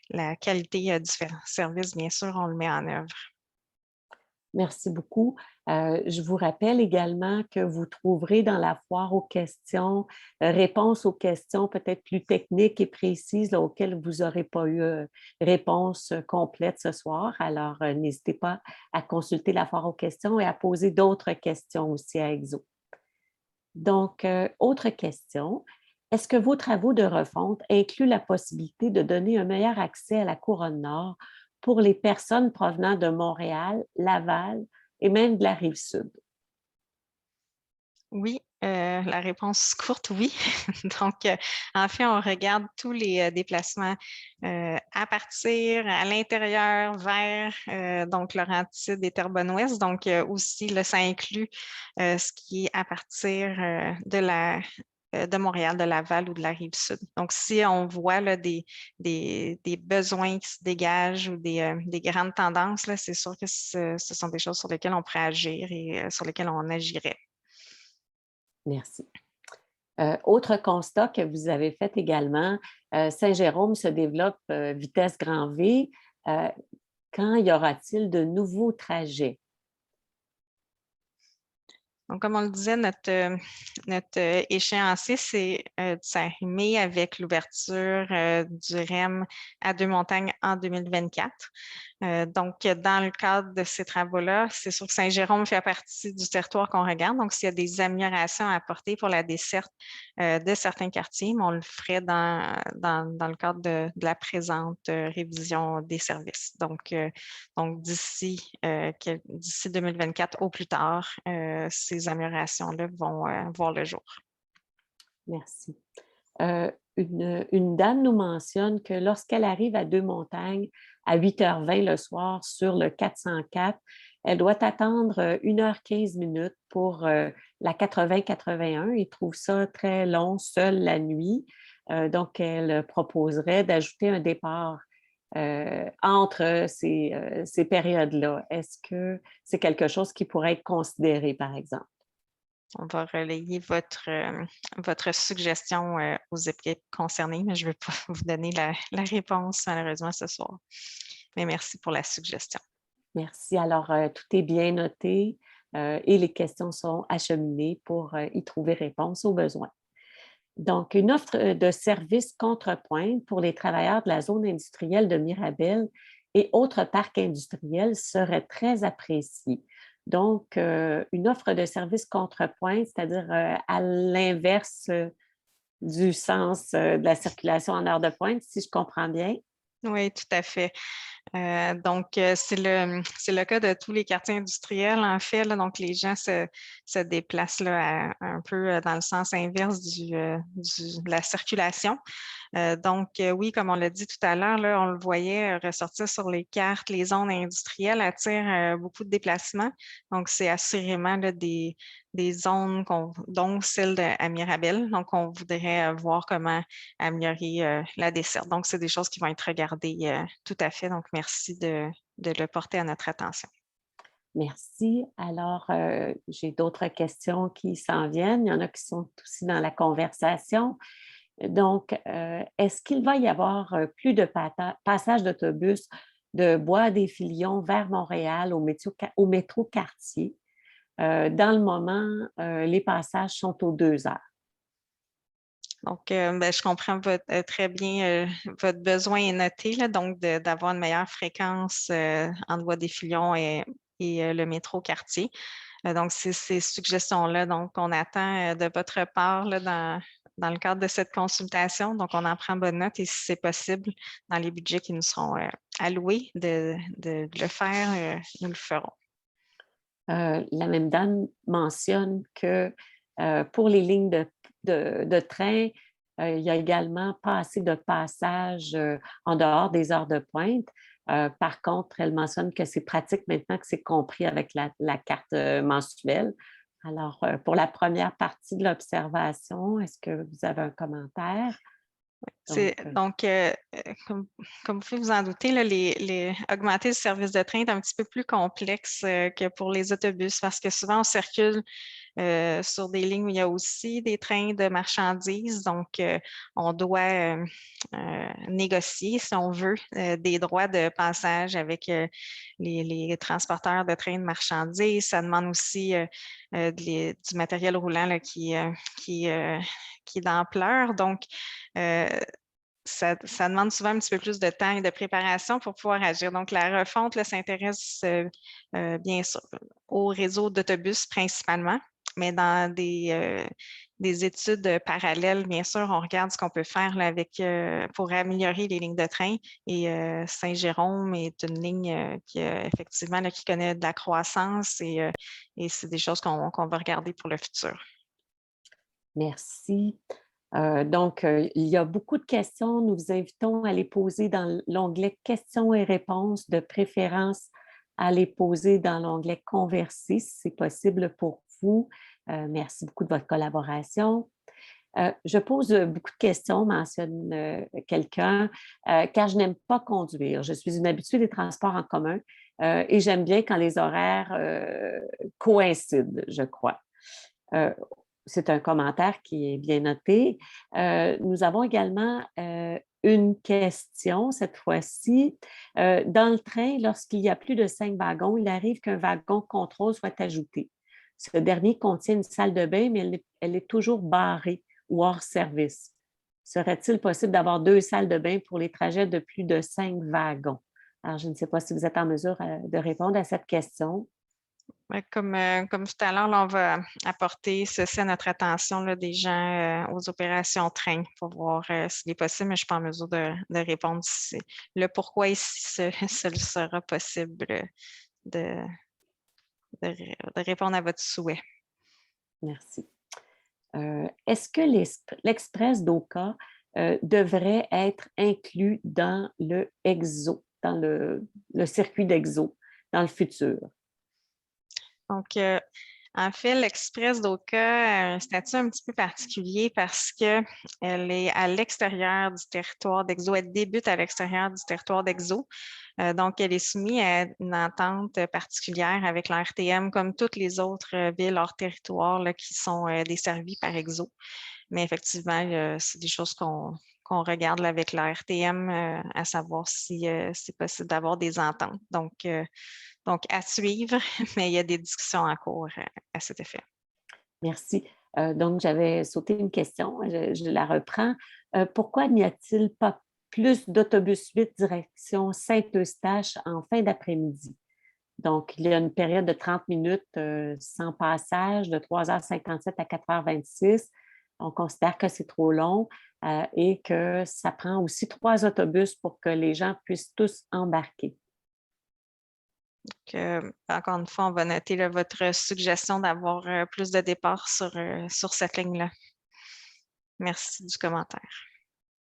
la qualité du service, bien sûr, on le met en œuvre. Merci beaucoup. Je vous rappelle également que vous trouverez dans la foire aux questions réponses aux questions peut-être plus techniques et précises là, auxquelles vous n'aurez pas eu réponse complète ce soir. Alors, n'hésitez pas à consulter la foire aux questions et à poser d'autres questions aussi à EXO. Donc, autre question. Est-ce que vos travaux de refonte incluent la possibilité de donner un meilleur accès à la couronne nord pour les personnes provenant de Montréal, Laval et même de la Rive-Sud? Oui, La réponse courte, oui. Donc, en fait, on regarde tous les déplacements à partir, à l'intérieur, vers donc Laurentides et Terrebonne-Ouest. Donc, aussi, là, ça inclut ce qui est à partir de Montréal, de Laval ou de la Rive-Sud. Donc, si on voit là, des besoins qui se dégagent ou des grandes tendances, là, c'est sûr que ce sont des choses sur lesquelles on pourrait agir et sur lesquelles on agirait. Merci. Autre constat que vous avez fait également, Saint-Jérôme se développe vitesse grand V. Quand y aura-t-il de nouveaux trajets? Donc, comme on le disait, notre échéancier, c'est de s'arrimer avec l'ouverture du REM à Deux-Montagnes en 2024. Donc, dans le cadre de ces travaux-là, c'est sûr que Saint-Jérôme fait partie du territoire qu'on regarde. Donc, s'il y a des améliorations à apporter pour la desserte de certains quartiers, mais on le ferait dans le cadre de la présente révision des services. Donc d'ici 2024 au plus tard, ces améliorations-là vont voir le jour. Merci. Une dame nous mentionne que lorsqu'elle arrive à Deux-Montagnes à 8h20 le soir sur le 404, elle doit attendre 1h15 pour la 80-81 et trouve ça très long, seule la nuit. Donc, elle proposerait d'ajouter un départ entre ces périodes-là. Est-ce que c'est quelque chose qui pourrait être considéré, par exemple? On va relayer votre suggestion aux équipes concernées, mais je ne vais pas vous donner la réponse malheureusement ce soir. Mais merci pour la suggestion. Merci. Alors, tout est bien noté et les questions sont acheminées pour y trouver réponse aux besoins. Donc, une offre de service contrepointe pour les travailleurs de la zone industrielle de Mirabel et autres parcs industriels serait très appréciée. Donc, une offre de service contrepointe, c'est-à-dire à l'inverse du sens de la circulation en heure de pointe, si je comprends bien. Oui, tout à fait. Donc, c'est le cas de tous les quartiers industriels, en fait. Là, donc, les gens se déplacent là, un peu dans le sens inverse de la circulation. Donc, oui, comme on l'a dit tout à l'heure, on le voyait ressortir sur les cartes, les zones industrielles attirent beaucoup de déplacements. Donc, c'est assurément là, des zones, dont celle à Mirabel. Donc, on voudrait voir comment améliorer la desserte. Donc, c'est des choses qui vont être regardées tout à fait. Donc, merci de le porter à notre attention. Merci. Alors, j'ai d'autres questions qui s'en viennent. Il y en a qui sont aussi dans la conversation. Donc, est-ce qu'il va y avoir plus de passages d'autobus de Bois-des-Filions vers Montréal au métro Cartier? Dans le moment, les passages sont aux 2 heures. Donc, je comprends très bien votre besoin est noté, là, donc d'avoir une meilleure fréquence entre Bois-des-Filions et le métro Quartier. Donc, c'est ces suggestions-là qu'on attend de votre part là, dans le cadre de cette consultation. Donc, on en prend bonne note et si c'est possible, dans les budgets qui nous seront alloués de le faire, nous le ferons. La même dame mentionne que pour les lignes de train, il y a également pas assez de passages en dehors des heures de pointe. Par contre, elle mentionne que c'est pratique maintenant que c'est compris avec la carte mensuelle. Alors, pour la première partie de l'observation, est-ce que vous avez un commentaire? Donc, comme vous pouvez vous en douter, là, augmenter le service de train est un petit peu plus complexe que pour les autobus parce que souvent on circule sur des lignes où il y a aussi des trains de marchandises. Donc, on doit négocier, si on veut, des droits de passage avec les transporteurs de trains de marchandises. Ça demande aussi du matériel roulant là, qui est d'ampleur. Donc, ça demande souvent un petit peu plus de temps et de préparation pour pouvoir agir. Donc, la refonte s'intéresse bien sûr au réseau d'autobus principalement, mais dans des études parallèles, bien sûr, on regarde ce qu'on peut faire là, pour améliorer les lignes de train. Et Saint-Jérôme est une ligne qui, effectivement, là, qui connaît de la croissance et c'est des choses qu'on va regarder pour le futur. Merci. Donc, il y a beaucoup de questions. Nous vous invitons à les poser dans l'onglet questions et réponses, de préférence à les poser dans l'onglet converser si c'est possible pour vous. Merci beaucoup de votre collaboration. Je pose beaucoup de questions, mentionne quelqu'un, car je n'aime pas conduire. Je suis une habituée des transports en commun et j'aime bien quand les horaires coïncident, je crois. C'est un commentaire qui est bien noté. Nous avons également une question cette fois-ci. Dans le train, lorsqu'il y a plus de 5 wagons, il arrive qu'un wagon contrôle soit ajouté. Ce dernier contient une salle de bain, mais elle est toujours barrée ou hors service. Serait-il possible d'avoir 2 salles de bain pour les trajets de plus de 5 wagons? Alors, je ne sais pas si vous êtes en mesure de répondre à cette question. Ouais, comme tout à l'heure, là, on va apporter ceci à notre attention là, des gens aux opérations train pour voir s'il est possible, mais je ne suis pas en mesure de répondre ici. Le pourquoi ici, ce sera possible de, de répondre à votre souhait. Merci. Est-ce que l'Express d'Oka devrait être inclus dans le EXO, dans le circuit d'EXO dans le futur? Donc, en fait, l'Express d'Oka a un statut un petit peu particulier parce qu'elle est à l'extérieur du territoire d'EXO. Elle débute à l'extérieur du territoire d'EXO. Donc, elle est soumise à une entente particulière avec la RTM, comme toutes les autres villes hors territoire là, qui sont desservies par EXO. Mais effectivement, c'est des choses qu'on regarde là, avec la RTM, à savoir si c'est possible d'avoir des ententes. Donc, à suivre, mais il y a des discussions en cours à cet effet. Merci. Donc, j'avais sauté une question, je la reprends. Pourquoi n'y a-t-il pas plus d'autobus 8 direction Saint-Eustache en fin d'après-midi? Donc, il y a une période de 30 minutes sans passage, de 3h57 à 4h26. On considère que c'est trop long et que ça prend aussi 3 autobus pour que les gens puissent tous embarquer. Donc, encore une fois, on va noter là, votre suggestion d'avoir plus de départs sur cette ligne-là. Merci du commentaire.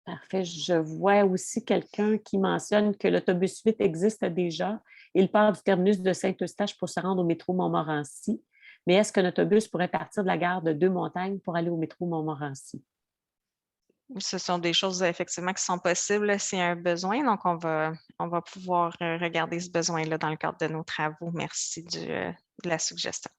Parfait. Je vois aussi quelqu'un qui mentionne que l'autobus 8 existe déjà. Il part du terminus de Saint-Eustache pour se rendre au métro Montmorency. Mais est-ce qu'un autobus pourrait partir de la gare de Deux-Montagnes pour aller au métro Montmorency? Ce sont des choses effectivement qui sont possibles s'il y a un besoin. Donc, on va pouvoir regarder ce besoin-là dans le cadre de nos travaux. Merci de la suggestion.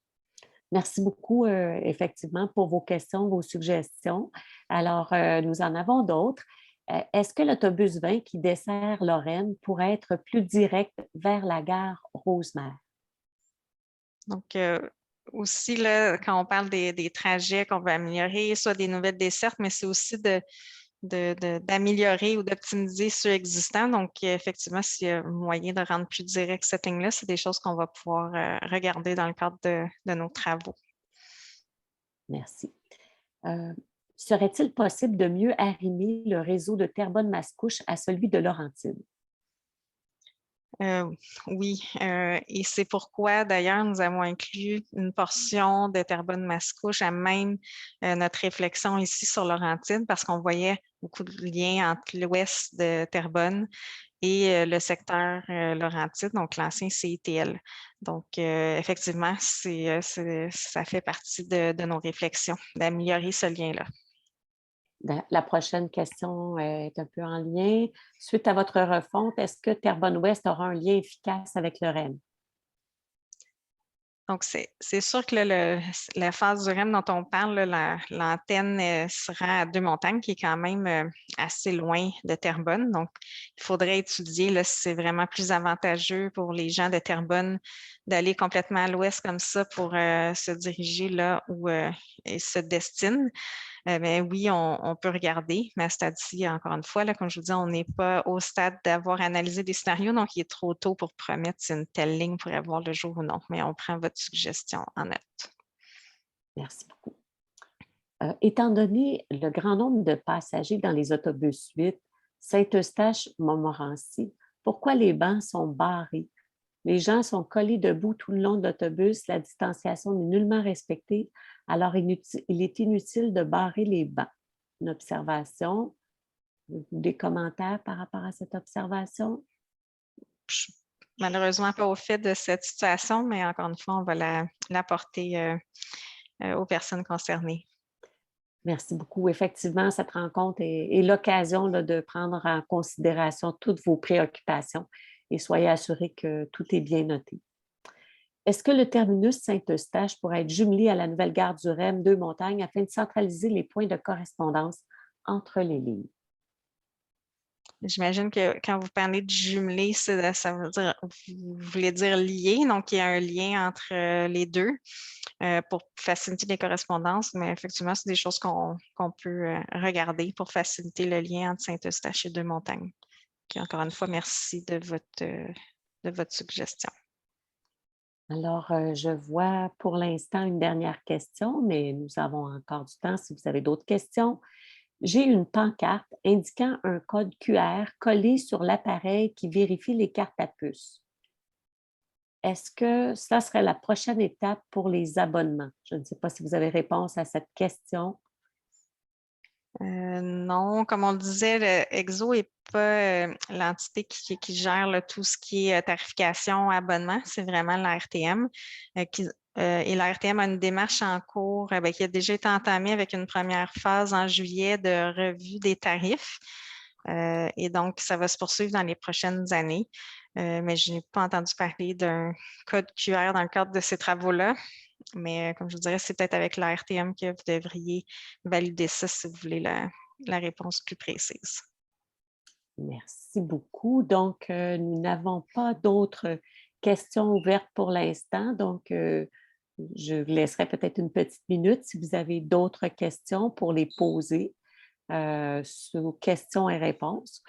Merci beaucoup, effectivement, pour vos questions, vos suggestions. Alors, nous en avons d'autres. Est-ce que l'autobus 20 qui dessert Lorraine pourrait être plus direct vers la gare Rosemère? Donc, aussi, là, quand on parle des trajets qu'on veut améliorer, soit des nouvelles dessertes, mais c'est aussi d'améliorer ou d'optimiser ceux existants. Donc, effectivement, s'il y a moyen de rendre plus direct cette ligne-là, c'est des choses qu'on va pouvoir regarder dans le cadre de nos travaux. Merci. Serait-il possible de mieux arrimer le réseau de Terrebonne-Mascouche à celui de Laurentide? Oui, et c'est pourquoi d'ailleurs nous avons inclus une portion de Terrebonne-Mascouche à même notre réflexion ici sur Laurentide parce qu'on voyait beaucoup de liens entre l'ouest de Terrebonne et le secteur Laurentide, donc l'ancien CITL. Donc, effectivement, ça fait partie de nos réflexions, d'améliorer ce lien-là. La prochaine question est un peu en lien. Suite à votre refonte, est-ce que Terrebonne-Ouest aura un lien efficace avec le REM? Donc, c'est sûr que la phase du REM dont on parle, l'antenne sera à Deux-Montagnes, qui est quand même assez loin de Terrebonne. Donc, il faudrait étudier là, si c'est vraiment plus avantageux pour les gens de Terrebonne d'aller complètement à l'ouest comme ça pour se diriger là où ils se destinent. Mais oui, on peut regarder, mais à ce stade-ci, encore une fois, là, comme je vous dis, on n'est pas au stade d'avoir analysé des scénarios, donc il est trop tôt pour promettre si une telle ligne pourrait voir le jour ou non, mais on prend votre suggestion en note. Merci beaucoup. Étant donné le grand nombre de passagers dans les autobus 8, Saint-Eustache-Montmorency, pourquoi les bancs sont barrés? Les gens sont collés debout tout le long de l'autobus, la distanciation n'est nullement respectée. Alors, il est inutile de barrer les bancs. Une observation, des commentaires par rapport à cette observation? Je suis malheureusement pas au fait de cette situation, mais encore une fois, on va l'apporter aux personnes concernées. Merci beaucoup. Effectivement, cette rencontre est l'occasion de prendre en considération toutes vos préoccupations et soyez assurés que tout est bien noté. Est-ce que le terminus Saint-Eustache pourrait être jumelé à la nouvelle gare du REM Deux-Montagnes afin de centraliser les points de correspondance entre les lignes? J'imagine que quand vous parlez de jumelé, ça veut dire, vous voulez dire lié, donc il y a un lien entre les deux pour faciliter les correspondances, mais effectivement, c'est des choses qu'on peut regarder pour faciliter le lien entre Saint-Eustache et Deux-Montagnes. Encore une fois, merci de votre suggestion. Alors, je vois pour l'instant une dernière question, mais nous avons encore du temps si vous avez d'autres questions. J'ai une pancarte indiquant un code QR collé sur l'appareil qui vérifie les cartes à puce. Est-ce que ça serait la prochaine étape pour les abonnements? Je ne sais pas si vous avez réponse à cette question. Non, comme on le disait, le EXO n'est pas l'entité qui gère tout ce qui est tarification, abonnement, c'est vraiment la RTM. Et la RTM a une démarche en cours qui a déjà été entamée avec une première phase en juillet de revue des tarifs. Et donc, ça va se poursuivre dans les prochaines années. Mais je n'ai pas entendu parler d'un code QR dans le cadre de ces travaux-là. Mais comme je vous dirais, c'est peut-être avec la RTM que vous devriez valider ça si vous voulez la réponse plus précise. Merci beaucoup. Donc, nous n'avons pas d'autres questions ouvertes pour l'instant. Donc, je vous laisserai peut-être une petite minute si vous avez d'autres questions pour les poser sous questions et réponses.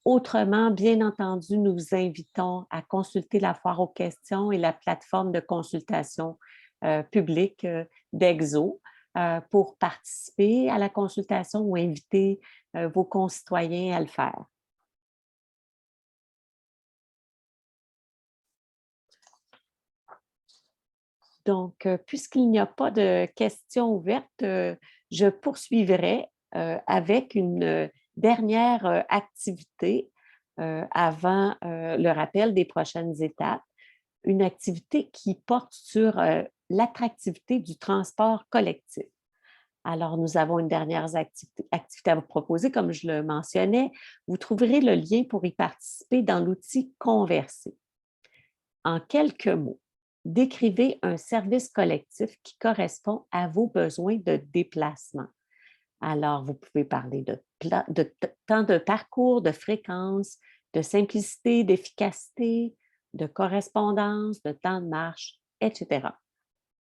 Autrement, bien entendu, nous vous invitons à consulter la foire aux questions et la plateforme de consultation publique d'EXO pour participer à la consultation ou inviter vos concitoyens à le faire. Donc, puisqu'il n'y a pas de questions ouvertes, je poursuivrai avec une dernière activité avant le rappel des prochaines étapes, une activité qui porte sur l'attractivité du transport collectif. Alors, nous avons une dernière activité à vous proposer, comme je le mentionnais. Vous trouverez le lien pour y participer dans l'outil Converser. En quelques mots, décrivez un service collectif qui correspond à vos besoins de déplacement. Alors, vous pouvez parler de temps de parcours, de fréquence, de simplicité, d'efficacité, de correspondance, de temps de marche, etc.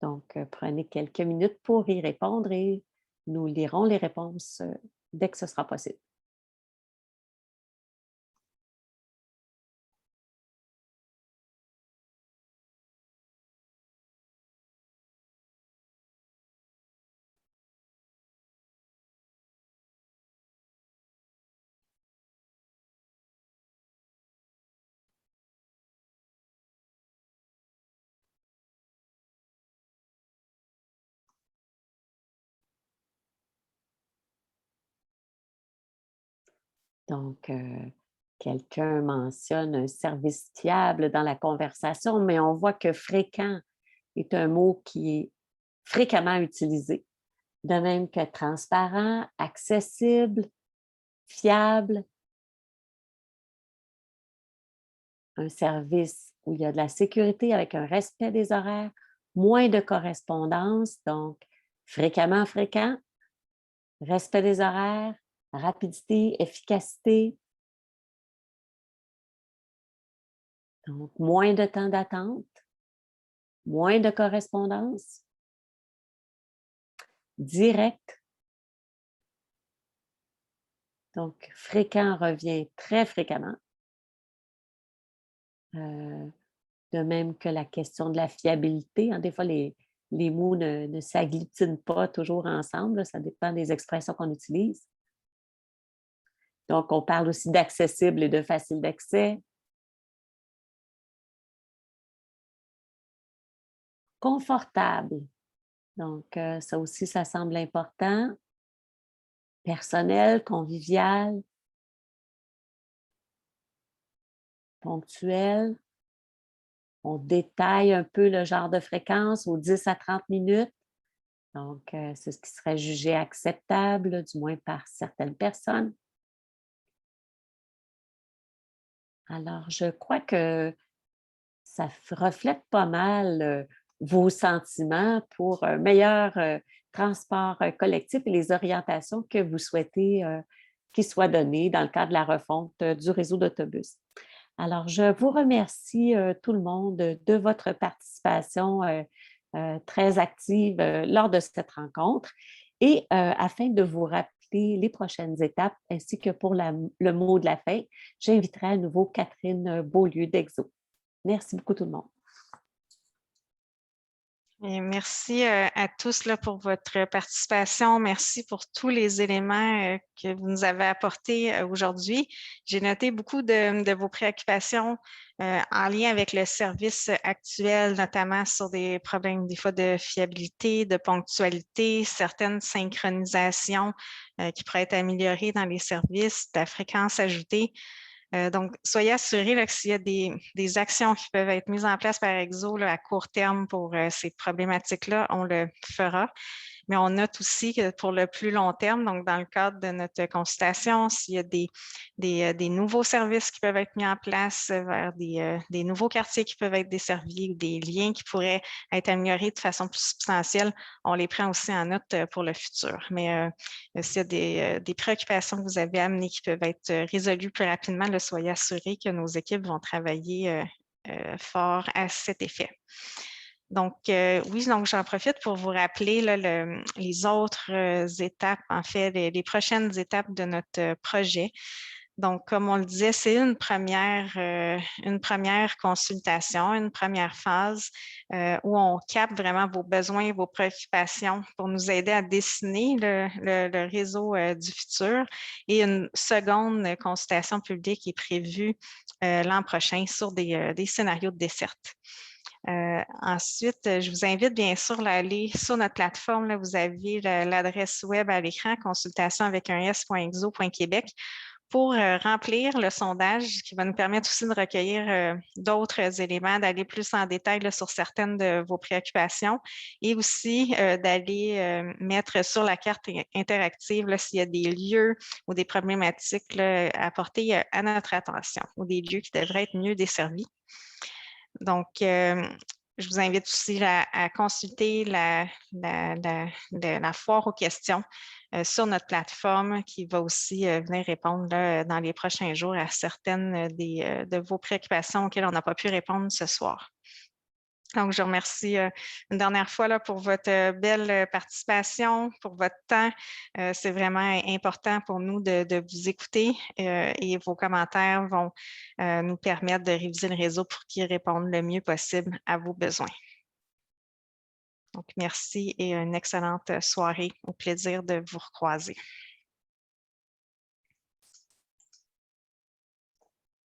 Donc, prenez quelques minutes pour y répondre et nous lirons les réponses dès que ce sera possible. Donc, quelqu'un mentionne un service fiable dans la conversation, mais on voit que fréquent est un mot qui est fréquemment utilisé, de même que transparent, accessible, fiable, un service où il y a de la sécurité avec un respect des horaires, moins de correspondance, donc fréquemment fréquent, respect des horaires, rapidité, efficacité, donc moins de temps d'attente, moins de correspondance, direct. Donc, fréquent revient très fréquemment. De même que la question de la fiabilité. Hein, des fois, les mots ne s'agglutinent pas toujours ensemble. Là, ça dépend des expressions qu'on utilise. Donc, on parle aussi d'accessible et de facile d'accès. Confortable. Donc, ça aussi, ça semble important. Personnel, convivial, ponctuel. On détaille un peu le genre de fréquence aux 10 à 30 minutes. Donc, c'est ce qui serait jugé acceptable, du moins par certaines personnes. Alors, je crois que ça reflète pas mal vos sentiments pour un meilleur transport collectif et les orientations que vous souhaitez qui soient données dans le cadre de la refonte du réseau d'autobus. Alors, je vous remercie tout le monde de votre participation très active lors de cette rencontre et afin de vous rappeler les prochaines étapes ainsi que pour le mot de la fin, j'inviterai à nouveau Catherine Beaulieu d'Exo. Merci beaucoup tout le monde. Et merci à tous là, pour votre participation. Merci pour tous les éléments que vous nous avez apportés aujourd'hui. J'ai noté beaucoup de vos préoccupations en lien avec le service actuel, notamment sur des problèmes des fois de fiabilité, de ponctualité, certaines synchronisations qui pourraient être améliorées dans les services, de la fréquence ajoutée. Donc, soyez assurés là, que s'il y a des actions qui peuvent être mises en place par Exo là, à court terme pour ces problématiques-là, on le fera. Mais on note aussi que pour le plus long terme, donc dans le cadre de notre consultation, s'il y a des nouveaux services qui peuvent être mis en place vers des nouveaux quartiers qui peuvent être desservis ou des liens qui pourraient être améliorés de façon plus substantielle, on les prend aussi en note pour le futur. Mais s'il y a des préoccupations que vous avez amenées qui peuvent être résolues plus rapidement, là, soyez assurés que nos équipes vont travailler fort à cet effet. Donc, oui, donc j'en profite pour vous rappeler là, les autres étapes, en fait, les prochaines étapes de notre projet. Donc, comme on le disait, c'est une première consultation, une première phase où on capte vraiment vos besoins et vos préoccupations pour nous aider à dessiner le réseau du futur. Et une seconde consultation publique est prévue l'an prochain sur des scénarios de desserte. Ensuite, je vous invite bien sûr à aller sur notre plateforme. Là, vous avez l'adresse web à l'écran, consultation avec un s.exo.québec pour remplir le sondage qui va nous permettre aussi de recueillir d'autres éléments, d'aller plus en détail là, sur certaines de vos préoccupations et aussi d'aller mettre sur la carte interactive s'il y a des lieux ou des problématiques là, à porter à notre attention ou des lieux qui devraient être mieux desservis. Donc, je vous invite aussi à consulter la foire aux questions sur notre plateforme qui va aussi venir répondre là, dans les prochains jours à certaines de vos préoccupations auxquelles on n'a pas pu répondre ce soir. Donc, je vous remercie une dernière fois là, pour votre belle participation, pour votre temps. C'est vraiment important pour nous de vous écouter et vos commentaires vont nous permettre de réviser le réseau pour qu'il réponde le mieux possible à vos besoins. Donc, merci et une excellente soirée. Au plaisir de vous recroiser.